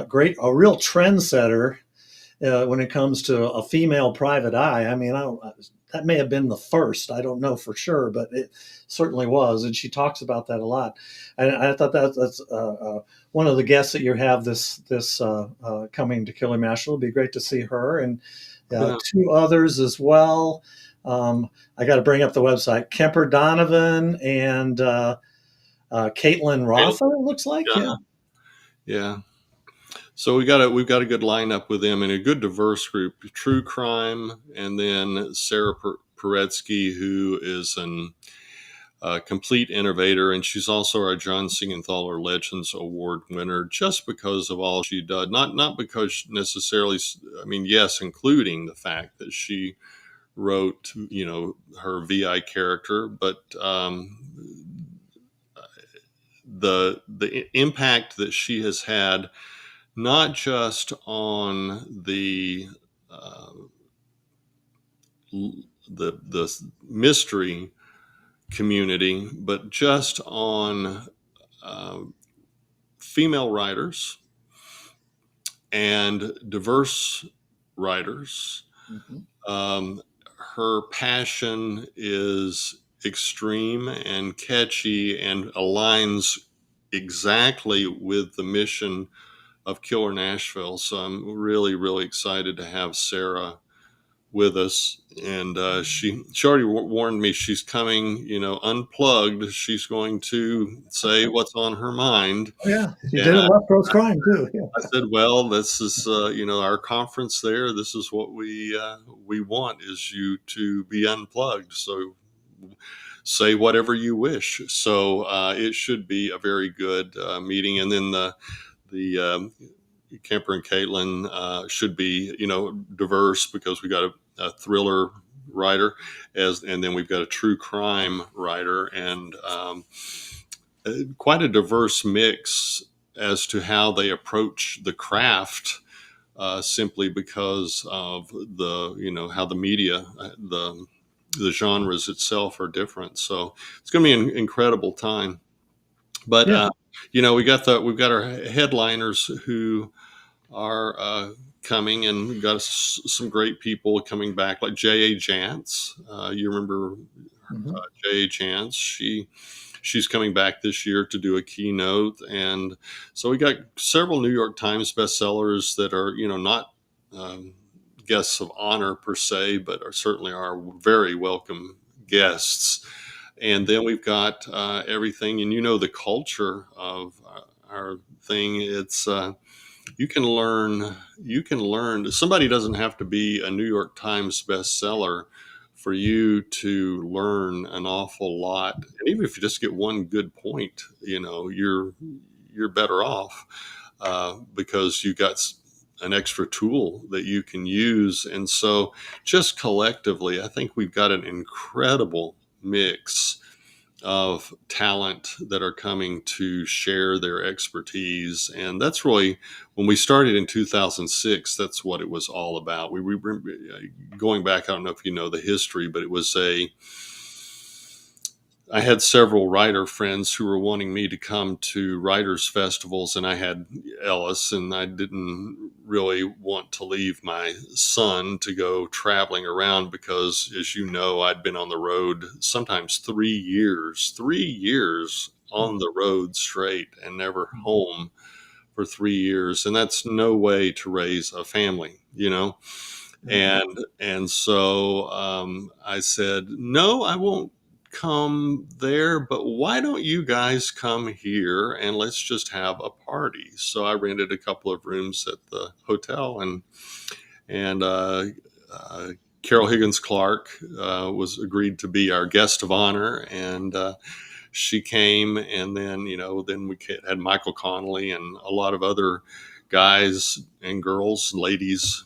Great, a real trendsetter when it comes to a female private eye. I mean, that may have been the first. I don't know for sure, but it certainly was. And she talks about that a lot. And I thought that's one of the guests that you have this coming to Killing Nashville. It'd be great to see her and Yeah. two others as well. I got to bring up the website. Kemper Donovan and Caitlin Rother. It looks like, yeah. Yeah. So we've got a good lineup with them and a good diverse group. True crime, and then Sarah Paretsky, who is an complete innovator, and she's also our John Siegenthaler Legends Award winner, just because of all she does. Not because necessarily. I mean, yes, including the fact that she wrote, her VI character, but the impact that she has had, not just on uh, the mystery community, but just on uh, female writers and diverse writers. Mhm. Um, Her passion is extreme and catchy and aligns exactly with the mission of Killer Nashville. So I'm really, really excited to have Sarah with us. And she already warned me she's coming, unplugged. She's going to say what's on her mind. Oh, yeah. You And did it Left Coast Crime too. Yeah. I said, well, this is, our conference there. This is what we want, is you to be unplugged. So say whatever you wish. So it should be a very good meeting. And then the Kemper and Caitlin should be, diverse, because we got a thriller writer, and then we've got a true crime writer, and quite a diverse mix as to how they approach the craft. Simply because of how the media, the genres itself are different. So it's going to be an incredible time. But Yeah. we've got our headliners who are coming, and we've got some great people coming back, like J.A. Jance. You remember Mhm. J.A. Jance? She's coming back this year to do a keynote, and so we got several New York Times bestsellers that are not um, guests of honor per se, but are certainly our very welcome guests. And then we've got everything, and the culture of our thing. It's you can learn. Somebody doesn't have to be a New York Times bestseller for you to learn an awful lot. And even if you just get one good point, you're better off, because you got an extra tool that you can use. And so just collectively, I think we've got an incredible mix of talent that are coming to share their expertise. And that's really, when we started in 2006, that's what it was all about. We were going back, I don't know if you know the history, but I had several writer friends who were wanting me to come to writers festivals, and I had Ellis, and I didn't really want to leave my son to go traveling around, because, as you know, I'd been on the road sometimes 3 years on the road straight, and never home for 3 years. And that's no way to raise a family, Mhm. and so I said, no, I won't come there, but why don't you guys come here and let's just have a party? So I rented a couple of rooms at the hotel, and uh, Carol Higgins Clark was agreed to be our guest of honor, and she came. And then then we had Michael Connolly and a lot of other guys and girls, ladies,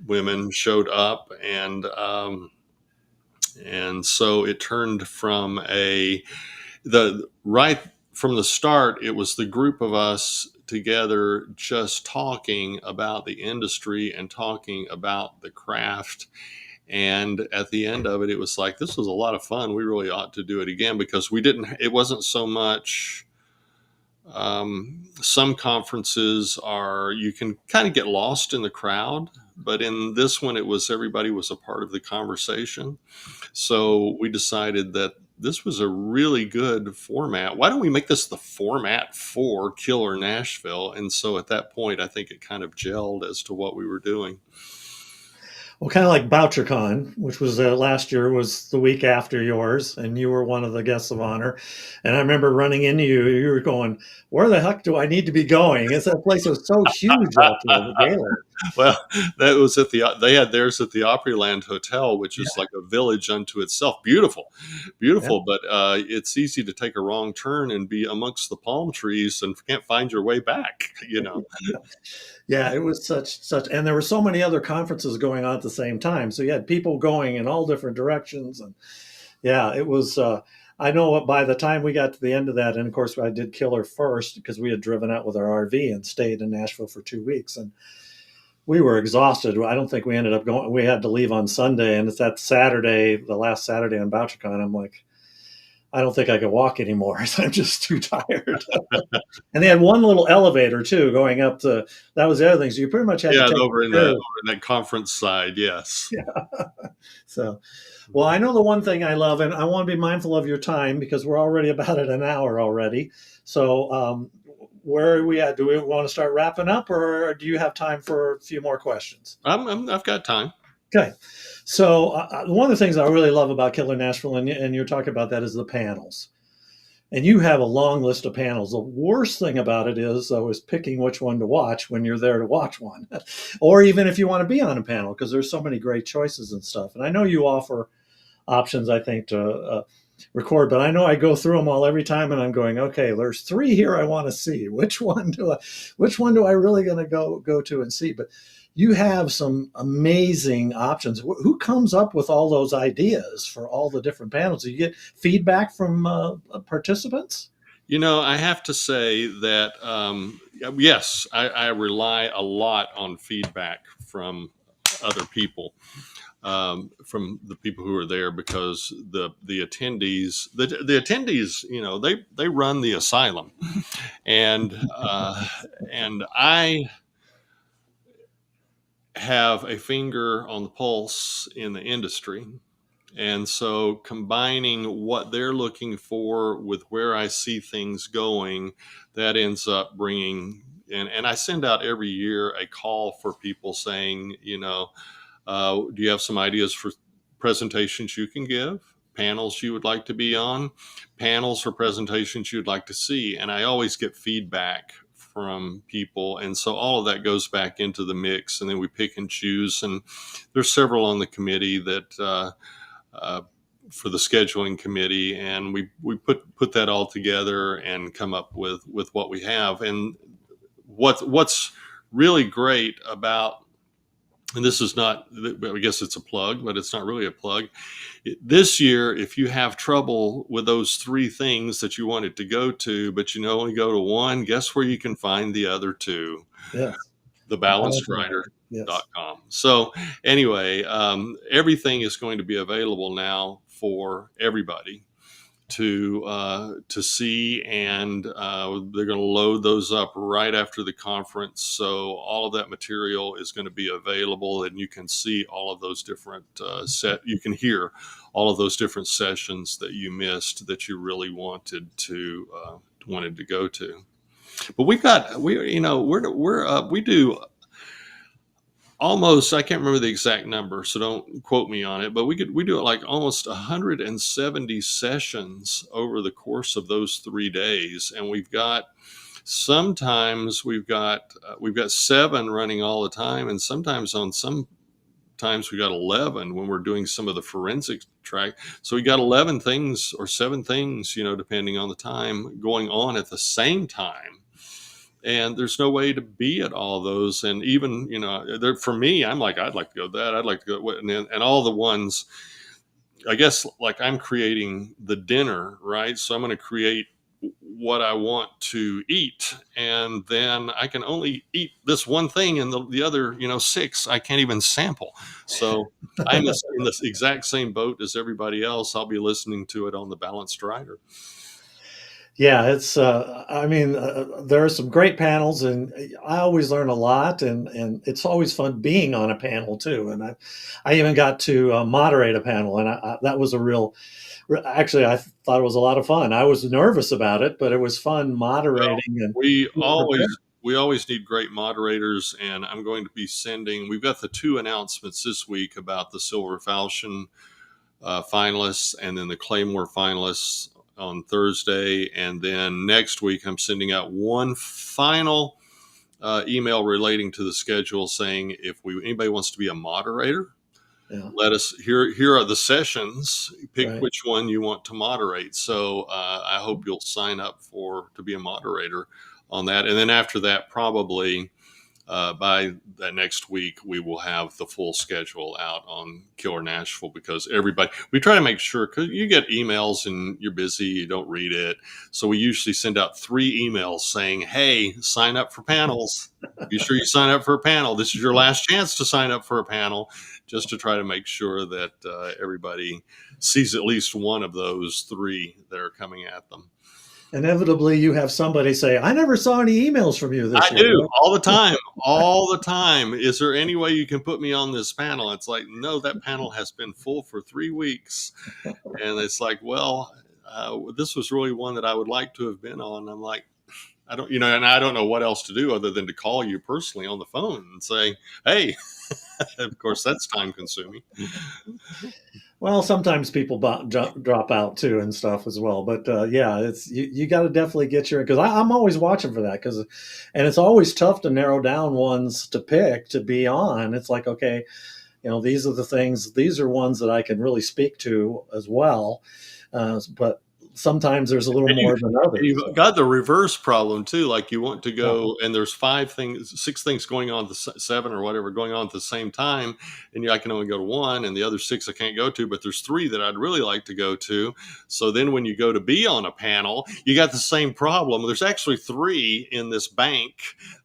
women showed up, and so it turned from the right from the start, it was the group of us together just talking about the industry and talking about the craft. And at the end of it, it was like, this was a lot of fun. We really ought to do it again, because it wasn't so much. Some conferences you can kind of get lost in the crowd, but in this one, everybody was a part of the conversation. So we decided that this was a really good format. Why don't we make this the format for Killer Nashville? And so at that point, I think it kind of gelled as to what we were doing. Well, kind of like BoucherCon, which was last year, was the week after yours, and you were one of the guests of honor. And I remember running into you. You were going, "Where the heck do I need to be going?" It's that place was so huge out there, the Gaylord. Well, that was they had theirs at the Opryland Hotel, which is like a village unto itself. Beautiful, Yeah. beautiful, but it's easy to take a wrong turn and be amongst the palm trees and can't find your way back, you know. Yeah, it was such, and there were so many other conferences going on at the same time. So you had people going in all different directions, and yeah, it was. I know by the time we got to the end of that, and of course I did Killer first because we had driven out with our RV and stayed in Nashville for 2 weeks, and we were exhausted. I don't think we ended up going. We had to leave on Sunday, and it's that Saturday, the last Saturday on BoucherCon. I'm like, I don't think I could walk anymore. I'm just too tired. And they had one little elevator too going up to. That was the other thing. So you pretty much had to Yeah, take over the stairs. in that conference side, yes. Yeah. So, well, I know the one thing I love, and I want to be mindful of your time because we're already about at an hour already. So, where are we at? Do we want to start wrapping up, or do you have time for a few more questions? I've got time. Okay. So, one of the things I really love about Killer Nashville, and you're talking about that, is the panels. And you have a long list of panels. The worst thing about it is, though, is picking which one to watch when you're there to watch one, or even if you want to be on a panel, because there's so many great choices and stuff. And I know you offer options, I think, to record, but I know I go through them all every time, and I'm going, okay, there's three here I want to see. Which one do I really going to go to and see? But you have some amazing options. Who comes up with all those ideas for all the different panels? Do you get feedback from participants? I have to say that, yes, I rely a lot on feedback from other people, from the people who are there, because the attendees, they run the asylum, and I have a finger on the pulse in the industry. And so combining what they're looking for with where I see things going, that ends up bringing, and I send out every year a call for people saying, do you have some ideas for presentations you can give, panels you would like to be on, panels or presentations you'd like to see? And I always get feedback from people. And so all of that goes back into the mix, and then we pick and choose. And there's several on the committee that, for the scheduling committee, and we put that all together and come up with what we have. And what's really great about, and this is not, I guess it's a plug, but it's not really a plug. This year, if you have trouble with those three things that you wanted to go to, but you only go to one, guess where you can find the other two? Yes. Yes. Thebalancedwriter.com. So anyway, everything is going to be available now for everybody to see, and they're going to load those up right after the conference. So all of that material is going to be available, and you can see all of those different you can hear all of those different sessions that you missed that you really wanted to go to. But we do almost, I can't remember the exact number, so don't quote me on it, but we do it like almost 170 sessions over the course of those 3 days. And sometimes we've got 7 running all the time, and sometimes we got 11 when we're doing some of the forensic track. So we got 11 things or 7 things, depending on the time, going on at the same time. and there's no way to be at all of those. And even, for me, I'm like, I'd like to go to that. I'd like to go. And all the ones, I guess, like I'm creating the dinner, right? So I'm going to create what I want to eat. And then I can only eat this one thing, and the other, six, I can't even sample. So I'm in this exact same boat as everybody else. I'll be listening to it on the balanced rider. Yeah, it's. I mean, there are some great panels, and I always learn a lot, and it's always fun being on a panel too. And I even got to moderate a panel, and that was a real. Actually, I thought it was a lot of fun. I was nervous about it, but it was fun Well, moderating and we being always prepared. we always need great moderators, and I'm going to be sending. We've got the two announcements this week about the Silver Falchion finalists, and then the Claymore finalists on Thursday, and then next week I'm sending out one final email relating to the schedule, saying if anybody wants to be a moderator, Yeah, let us here are the sessions, pick right. which one you want to moderate. So I hope you'll sign up to be a moderator on that, and then after that, probably by that next week, we will have the full schedule out on Killer Nashville, because we try to make sure, because you get emails and you're busy, you don't read it. So we usually send out 3 emails saying, hey, sign up for panels. Be sure you sign up for a panel. This is your last chance to sign up for a panel, just to try to make sure that everybody sees at least one of those 3 that are coming at them. Inevitably, you have somebody say, "I never saw any emails from you I this year." do all the time, all the time. Is there any way you can put me on this panel? It's like, no, that panel has been full for 3 weeks. And it's like, well, this was really one that I would like to have been on. I'm like, I don't, and I don't know what else to do other than to call you personally on the phone and say, hey, of course, that's time consuming. Well, sometimes people drop out too and stuff as well. But yeah, you got to definitely get your, because I'm always watching for that, and it's always tough to narrow down ones to pick to be on. It's like, okay, these are the things, these are ones that I can really speak to as well. But sometimes there's a little And you, more than others. you've got the reverse problem too. Like you want to Yeah. go, and there's 5 things, 6 things going on, 7 or whatever going on at the same time, and I can only go to one, and the other 6 I can't go to. But there's 3 that I'd really like to go to. So then, when you go to be on a panel, you got the same problem. There's actually 3 in this bank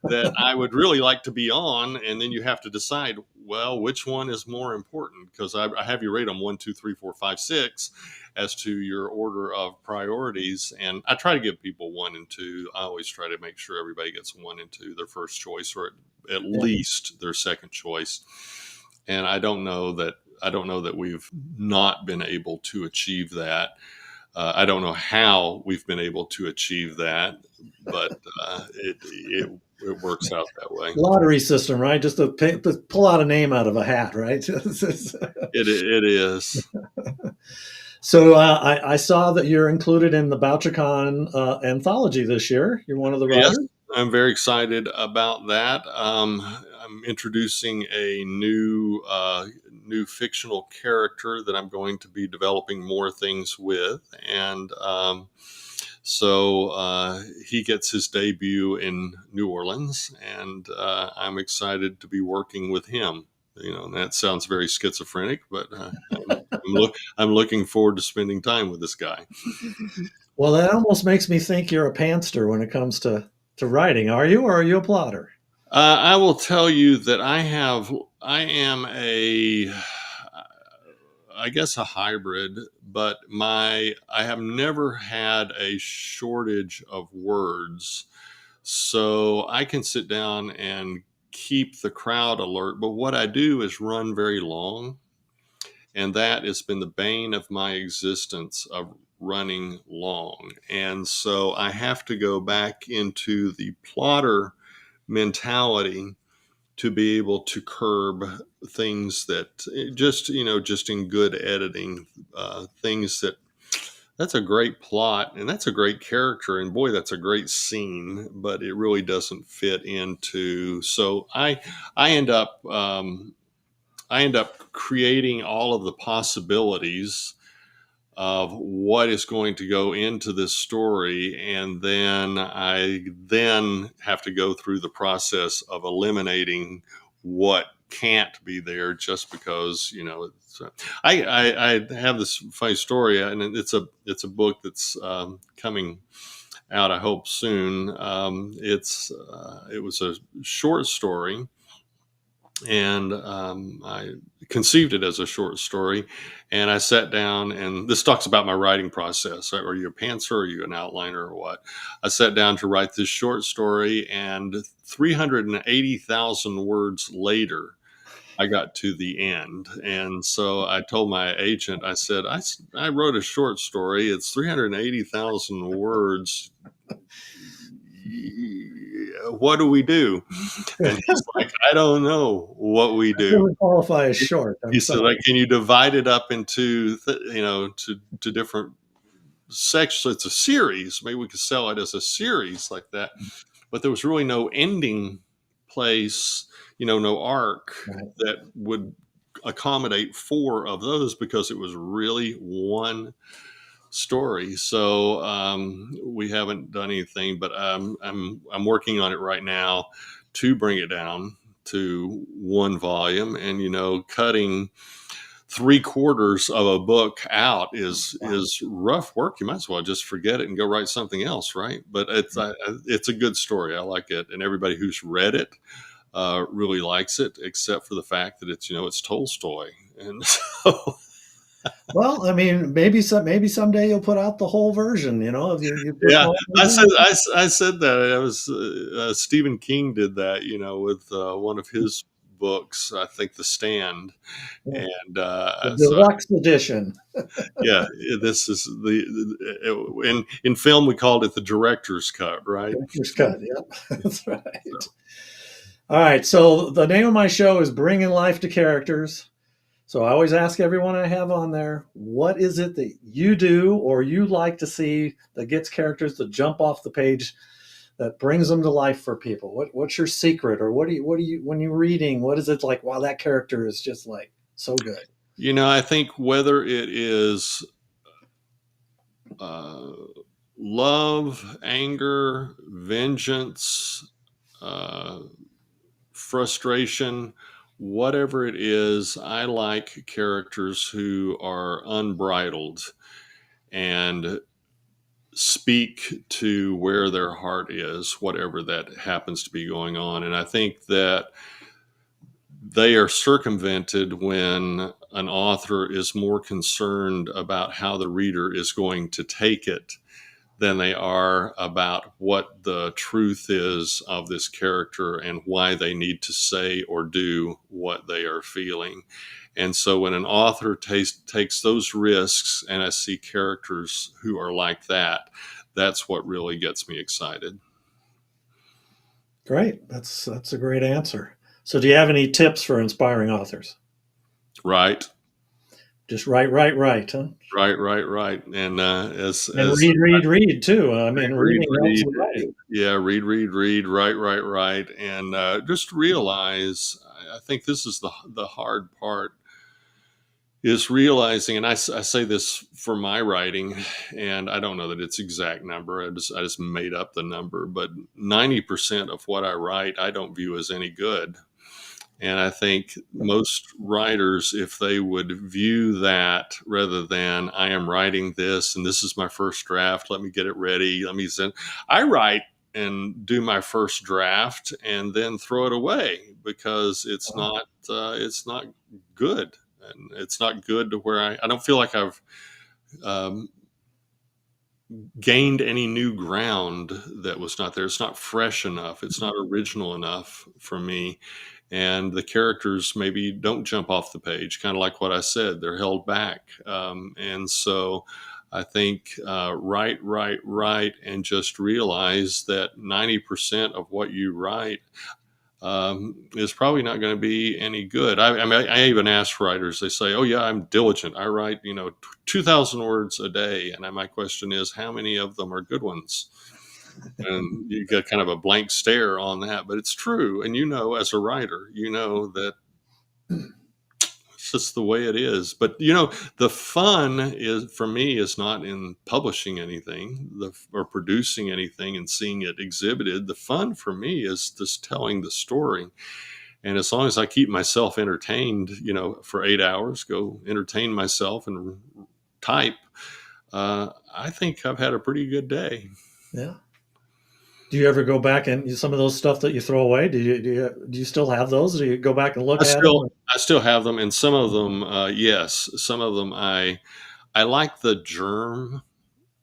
that I would really like to be on, and then you have to decide, well, which one is more important? Because I have you rate them 1, 2, 3, 4, 5, 6 as to your order of priorities. And I try to give people 1 and 2. I always try to make sure everybody gets 1 and 2, their first choice, or at Yeah. least their second choice. And I don't know that we've not been able to achieve that. I don't know how we've been able to achieve that, but it works out that way. Lottery system, right? Just to pull out a name out of a hat, right? It is. So I saw that you're included in the BoucherCon anthology this year. You're one of the Yes, writers. I'm very excited about that. I'm introducing a new fictional character that I'm going to be developing more things with, and so he gets his debut in New Orleans, and I'm excited to be working with him. And that sounds very schizophrenic, but I'm looking forward to spending time with this guy. Well, that almost makes me think you're a pantster when it comes to writing. Are you, or are you a plotter? I will tell you that I am I guess a hybrid, but I have never had a shortage of words. So I can sit down and keep the crowd alert. But what I do is run very long. And that has been the bane of my existence, of running long. And so I have to go back into the plotter mentality to be able to curb things that just in good editing, things that's a great plot and that's a great character, and boy, that's a great scene, but it really doesn't fit into. So I end up I end up creating all of the possibilities of what is going to go into this story, and then I then have to go through the process of eliminating what can't be there just because it's, I have this funny story, and it's a book that's coming out, I hope soon. It was a short story, and I conceived it as a short story. And I sat down, and this talks about my writing process. Right? Are you a pantser? Are you an outliner, or what? I sat down to write this short story, and 380,000 words later, I got to the end. And so I told my agent, I said, I wrote a short story. It's 380,000 words. What do we do? And he's like, I don't know what we That do. doesn't qualify as short. He I'm said, sorry. like, can you divide it up into, to different sections? So it's a series. Maybe we could sell it as a series like that. But there was really no ending place, no arc Right. that would accommodate four of those because it was really one story. So we haven't done anything, but I'm working on it right now to bring it down to one volume. And cutting three-quarters of a book out is rough work. You might as well just forget it and go write something else, right? But it's a good story. I like it, and everybody who's read it really likes it, except for the fact that it's Tolstoy, and so Well, I mean, maybe someday you'll put out the whole version. You put yeah, all I those said in. I said that. It was Stephen King did that, with one of his books, I think, The Stand, Yeah, and the so deluxe edition. yeah, this is in film we called it the director's cut, right? Director's cut. Yeah, that's right. So, All right. So the name of my show is Bringing Life to Characters. So I always ask everyone I have on there, what is it that you do or you like to see that gets characters to jump off the page, that brings them to life for people? What's your secret, or what do you when you're reading? What is it like? Wow, that character is just like so good. I think whether it is uh, love, anger, vengeance, uh, frustration, whatever it is, I like characters who are unbridled and speak to where their heart is, whatever that happens to be going on. And I think that they are circumvented when an author is more concerned about how the reader is going to take it than they are about what the truth is of this character and why they need to say or do what they are feeling. And so when an author takes those risks and I see characters who are like that, that's what really gets me excited. Great. That's a great answer. So do you have any tips for inspiring authors? Right, Just write, huh? right. And And as read too. I mean, read, reading helps read, with writing. yeah, read, write, and just realize. I think this is the hard part is realizing, and I say this for my writing, and I don't know that it's exact number. I just made up the number, but 90% of what I write, I don't view as any good. And I think most writers, if they would view that rather than I am writing this and this is my first draft, let me get it ready, let me send. I write and do my first draft and then throw it away because it's not good, and it's not good to where I don't feel like I've um, gained any new ground that was not there. It's not fresh enough. It's not original enough for me. And the characters maybe don't jump off the page, kind of like what I said. They're held back. And so I think write, and just realize that 90% of what you write is probably not going to be any good. I mean, I even ask writers, they say, oh, yeah, I'm diligent. I write, 2,000 words a day. And my question is, how many of them are good ones? And you get kind of a blank stare on that, but it's true. And as a writer, that it's just the way it is. But the fun is for me is not in publishing anything, or producing anything and seeing it exhibited. The fun for me is just telling the story. And as long as I keep myself entertained, for 8 hours, go entertain myself and type, I think I've had a pretty good day. Yeah. Do you ever go back and some of those stuff that you throw away? Do you still have those? Do you go back and I look at them? still I still have them, and some of them, yes, some of them I like the germ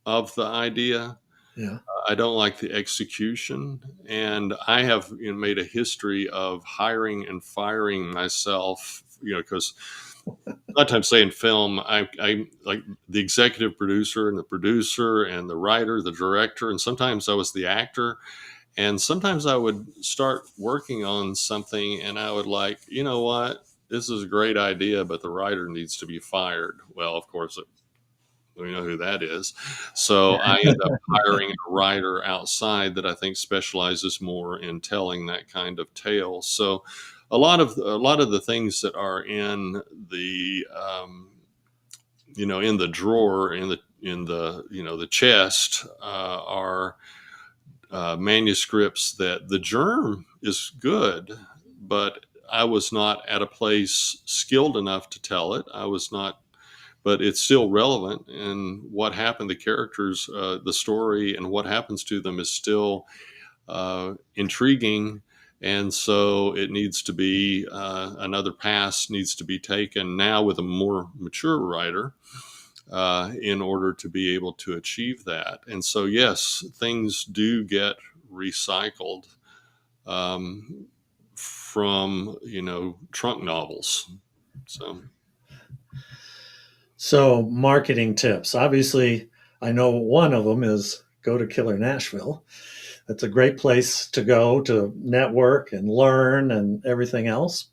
of the idea. Yeah. I don't like the execution, and I have made a history of hiring and firing myself. Because a lot of times, say in film, I like the executive producer and the producer and the writer, the director, and sometimes I was the actor. And sometimes I would start working on something and I would like, you know what? This is a great idea, but the writer needs to be fired. Well, of course, we know who that is. So I end up hiring a writer outside that I think specializes more in telling that kind of tale. So a lot of the things that are in the in the drawer, the chest, are manuscripts that the germ is good, but I was not at a place skilled enough to tell it. I was not, but it's still relevant. And what happened, the characters, the story, and what happens to them is still intriguing. And so it needs to be, another pass needs to be taken now with a more mature writer, in order to be able to achieve that. And so, yes, things do get recycled, from trunk novels. So So, marketing tips. Obviously, I know one of them is go to Killer Nashville. It's a great place to go to network and learn and everything else.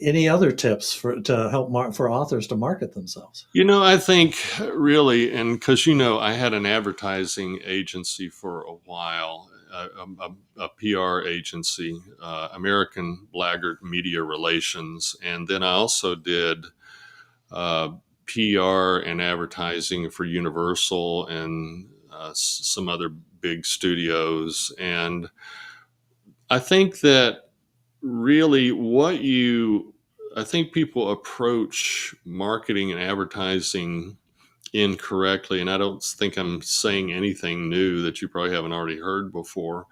Any other tips to help for authors to market themselves? I think really, and because I had an advertising agency for a while, a PR agency, American Blaggard Media Relations, and then I also did uh, PR and advertising for Universal and some other big studios. And I think that really I think people approach marketing and advertising incorrectly. And I don't think I'm saying anything new that you probably haven't already heard before.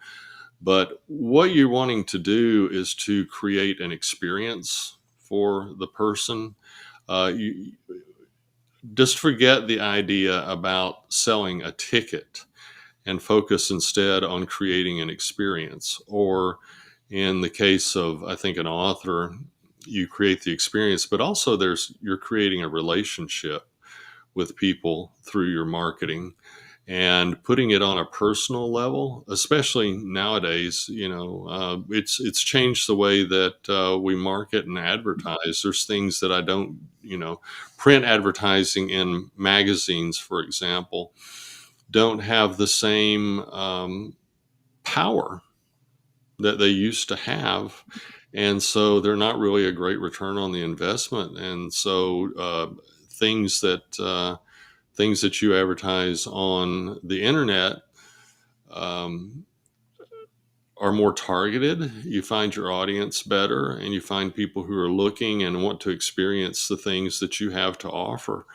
But what you're wanting to do is to create an experience for the person. You just forget the idea about selling a ticket and focus instead on creating an experience. Or in the case of, I think, an author, you create the experience, but also you're creating a relationship with people through your marketing and putting it on a personal level, especially nowadays. It's changed the way that we market and advertise. There's things that I don't, print advertising in magazines, for example, don't have the same power that they used to have. And so they're not really a great return on the investment. And so things that things that you advertise on the internet um, are more targeted. You find your audience better, and you find people who are looking and want to experience the things that you have to offer.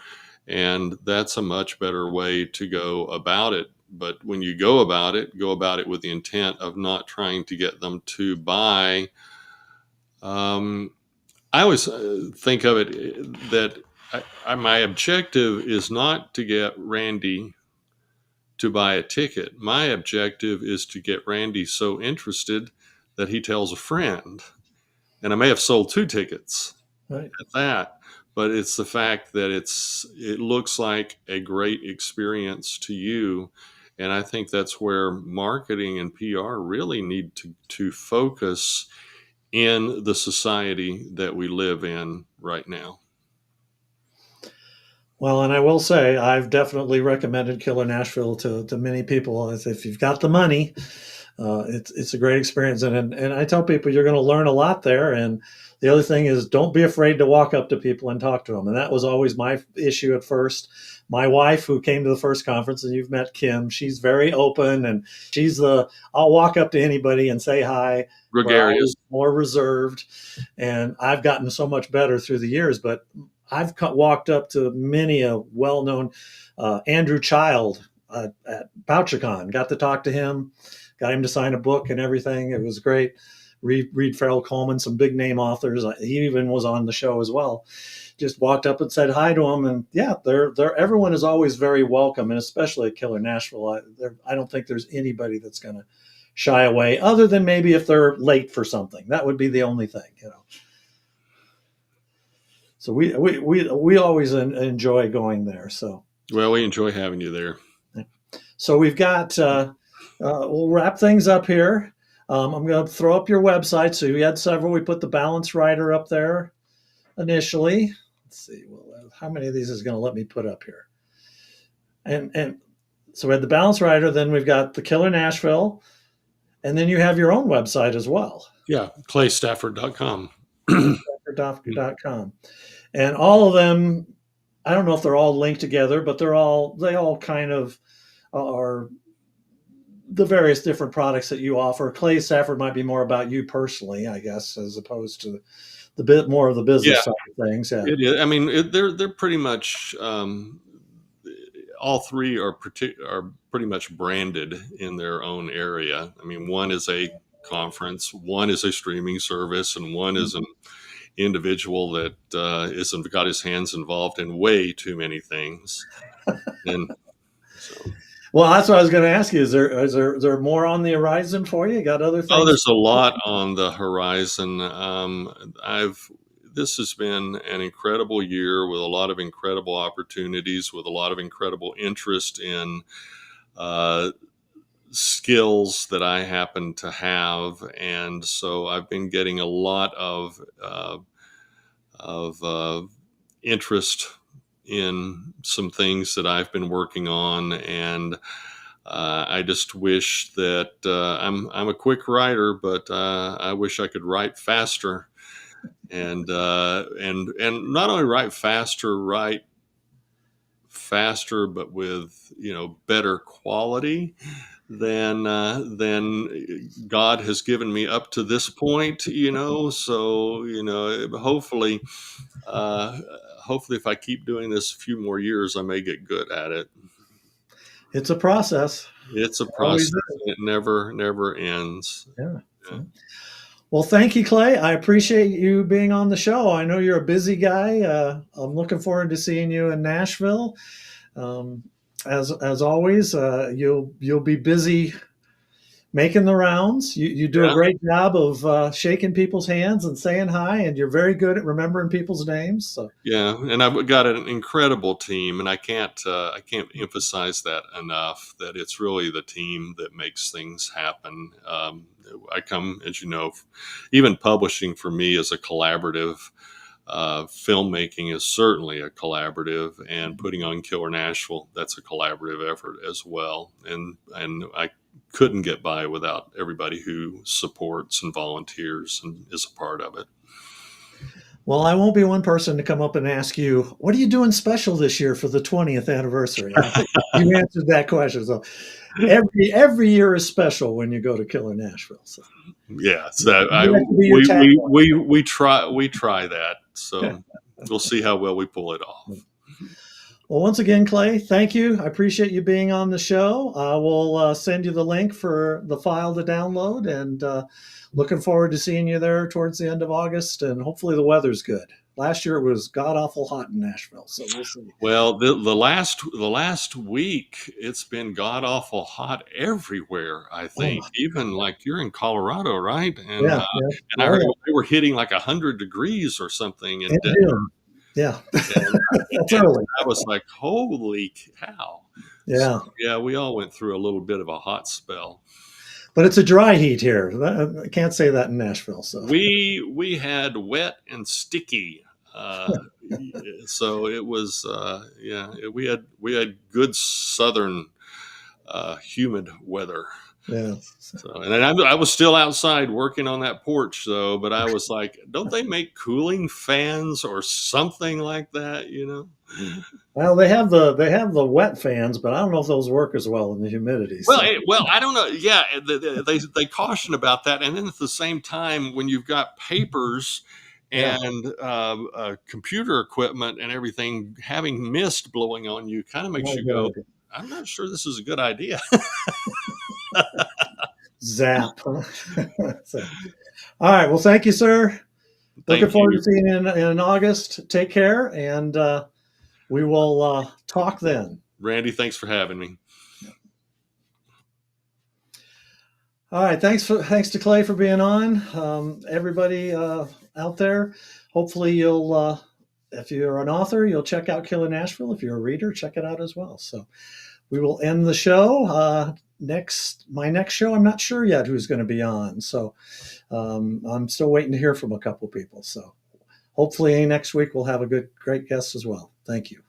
And that's a much better way to go about it. But when you go about it with the intent of not trying to get them to buy. Um, I always think of it that my objective is not to get Randy to buy a ticket. My objective is to get Randy so interested that he tells a friend. And I may have sold 2 tickets Right. at that, but it's the fact that it looks like a great experience to you. And I think that's where marketing and PR really need to focus in the society that we live in right now. Well, and I will say I've definitely recommended Killer Nashville to many people. As if you've got the money, It's a great experience, and I tell people you're going to learn a lot there. And the other thing is, don't be afraid to walk up to people and talk to them. And that was always my issue at first. My wife, who came to the first conference, and you've met Kim, she's very open, and she's the I'll walk up to anybody and say hi. Where I Gregarious. was more reserved, and I've gotten so much better through the years. But I've walked up to many a well-known Andrew Child at Bouchercon. Got to talk to him, got him to sign a book and everything. It was great. Read Farrell Coleman, some big name authors. He even was on the show as well. Just walked up and said hi to him, and yeah, they're everyone is always very welcome, and especially at Killer Nashville. I don't think there's anybody that's going to shy away, other than maybe if they're late for something. That would be the only thing, you know. So we always enjoy going there. Well, we enjoy having you there. So we've got we'll wrap things up here. I'm going to throw up your website. So we had several. We put the Balance Rider up there initially. Let's see. Well, how many of these is going to let me put up here? And so we had the Balance Rider. Then we've got the Killer Nashville, and then you have your own website as well. Yeah, claystafford.com. claystafford.com. And all of them, I don't know if they're all linked together, but they all kind of are the various different products that you offer. Clay Stafford might be more about you personally, I guess, as opposed to the bit more of the business side of things. Yeah. It is. I mean, they're pretty much all three are pretty much branded in their own area. I mean, one is a conference, one is a streaming service, and one is an individual that isn't got his hands involved in way too many things. And so, well, that's what I was going to ask you. Is there more on the horizon for you? Got other things? oh, there's a lot on the horizon. This has been an incredible year with a lot of incredible opportunities, with a lot of incredible interest in skills that I happen to have, and so I've been getting a lot of interest in some things that I've been working on, and I just wish that I'm a quick writer, but I wish I could write faster, and not only write faster, but with better quality than God has given me up to this point. So hopefully, if I keep doing this a few more years, I may get good at it. It's a process. It's a It always process. is. It never ends. Yeah. Yeah. Well, thank you, Clay. I appreciate you being on the show. I know you're a busy guy. I'm looking forward to seeing you in Nashville. Um, as always, you'll be busy making the rounds. You do a Yeah. great job of shaking people's hands and saying hi, and you're very good at remembering people's names. So Yeah, and I've got an incredible team, and I can't emphasize that enough. That it's really the team that makes things happen. I come, as you know, even publishing for me is a collaborative. Filmmaking is certainly a collaborative, and putting on Killer Nashville, that's a collaborative effort as well. And I couldn't get by without everybody who supports and volunteers and is a part of it. well, I won't be one person to come up and ask you, what are you doing special this year for the 20th anniversary? I think you answered that question. So every year is special when you go to Killer Nashville. So Yeah, so that could be your tagline. we try that. So we'll see how well we pull it off. Well, once again, Clay, thank you. I appreciate you being on the show. I will send you the link for the file to download, and looking forward to seeing you there towards the end of August. And hopefully the weather's good. Last year it was god awful hot in Nashville, so we'll see. Well, the last week it's been god awful hot everywhere. I think Oh, even like you're in Colorado, right? And yeah, yeah. I Oh, heard yeah. they were hitting like 100 degrees or something in In Denver, June. Yeah, and, that's and early. I was like, holy cow! So, Yeah, yeah, we all went through a little bit of a hot spell. but it's a dry heat here. I can't say that in Nashville. So We had wet and sticky, so it was we had good southern humid weather. Yeah. So, and then I was still outside working on that porch though, but I was like, don't they make cooling fans or something like that, you know? Well, they have the wet fans, but I don't know if those work as well in the humidity. Well, So well, I don't know. Yeah, they caution about that, and then at the same time, when you've got papers yeah, and computer equipment and everything having mist blowing on you, kind of makes not a you good go, idea. "I'm not sure this is a good idea." Zap. So, all right. Well, thank you, sir. Looking Thank forward to you, seeing you in August. Take care, and we will talk then. Randy. Thanks for having me. All right. Thanks to Clay for being on. Everybody out there, hopefully you'll, if you're an author, you'll check out Killer Nashville. If you're a reader, check it out as well. So we will end the show. My next show, I'm not sure yet who's going to be on. So I'm still waiting to hear from a couple people. So hopefully next week we'll have a great guest as well. Thank you.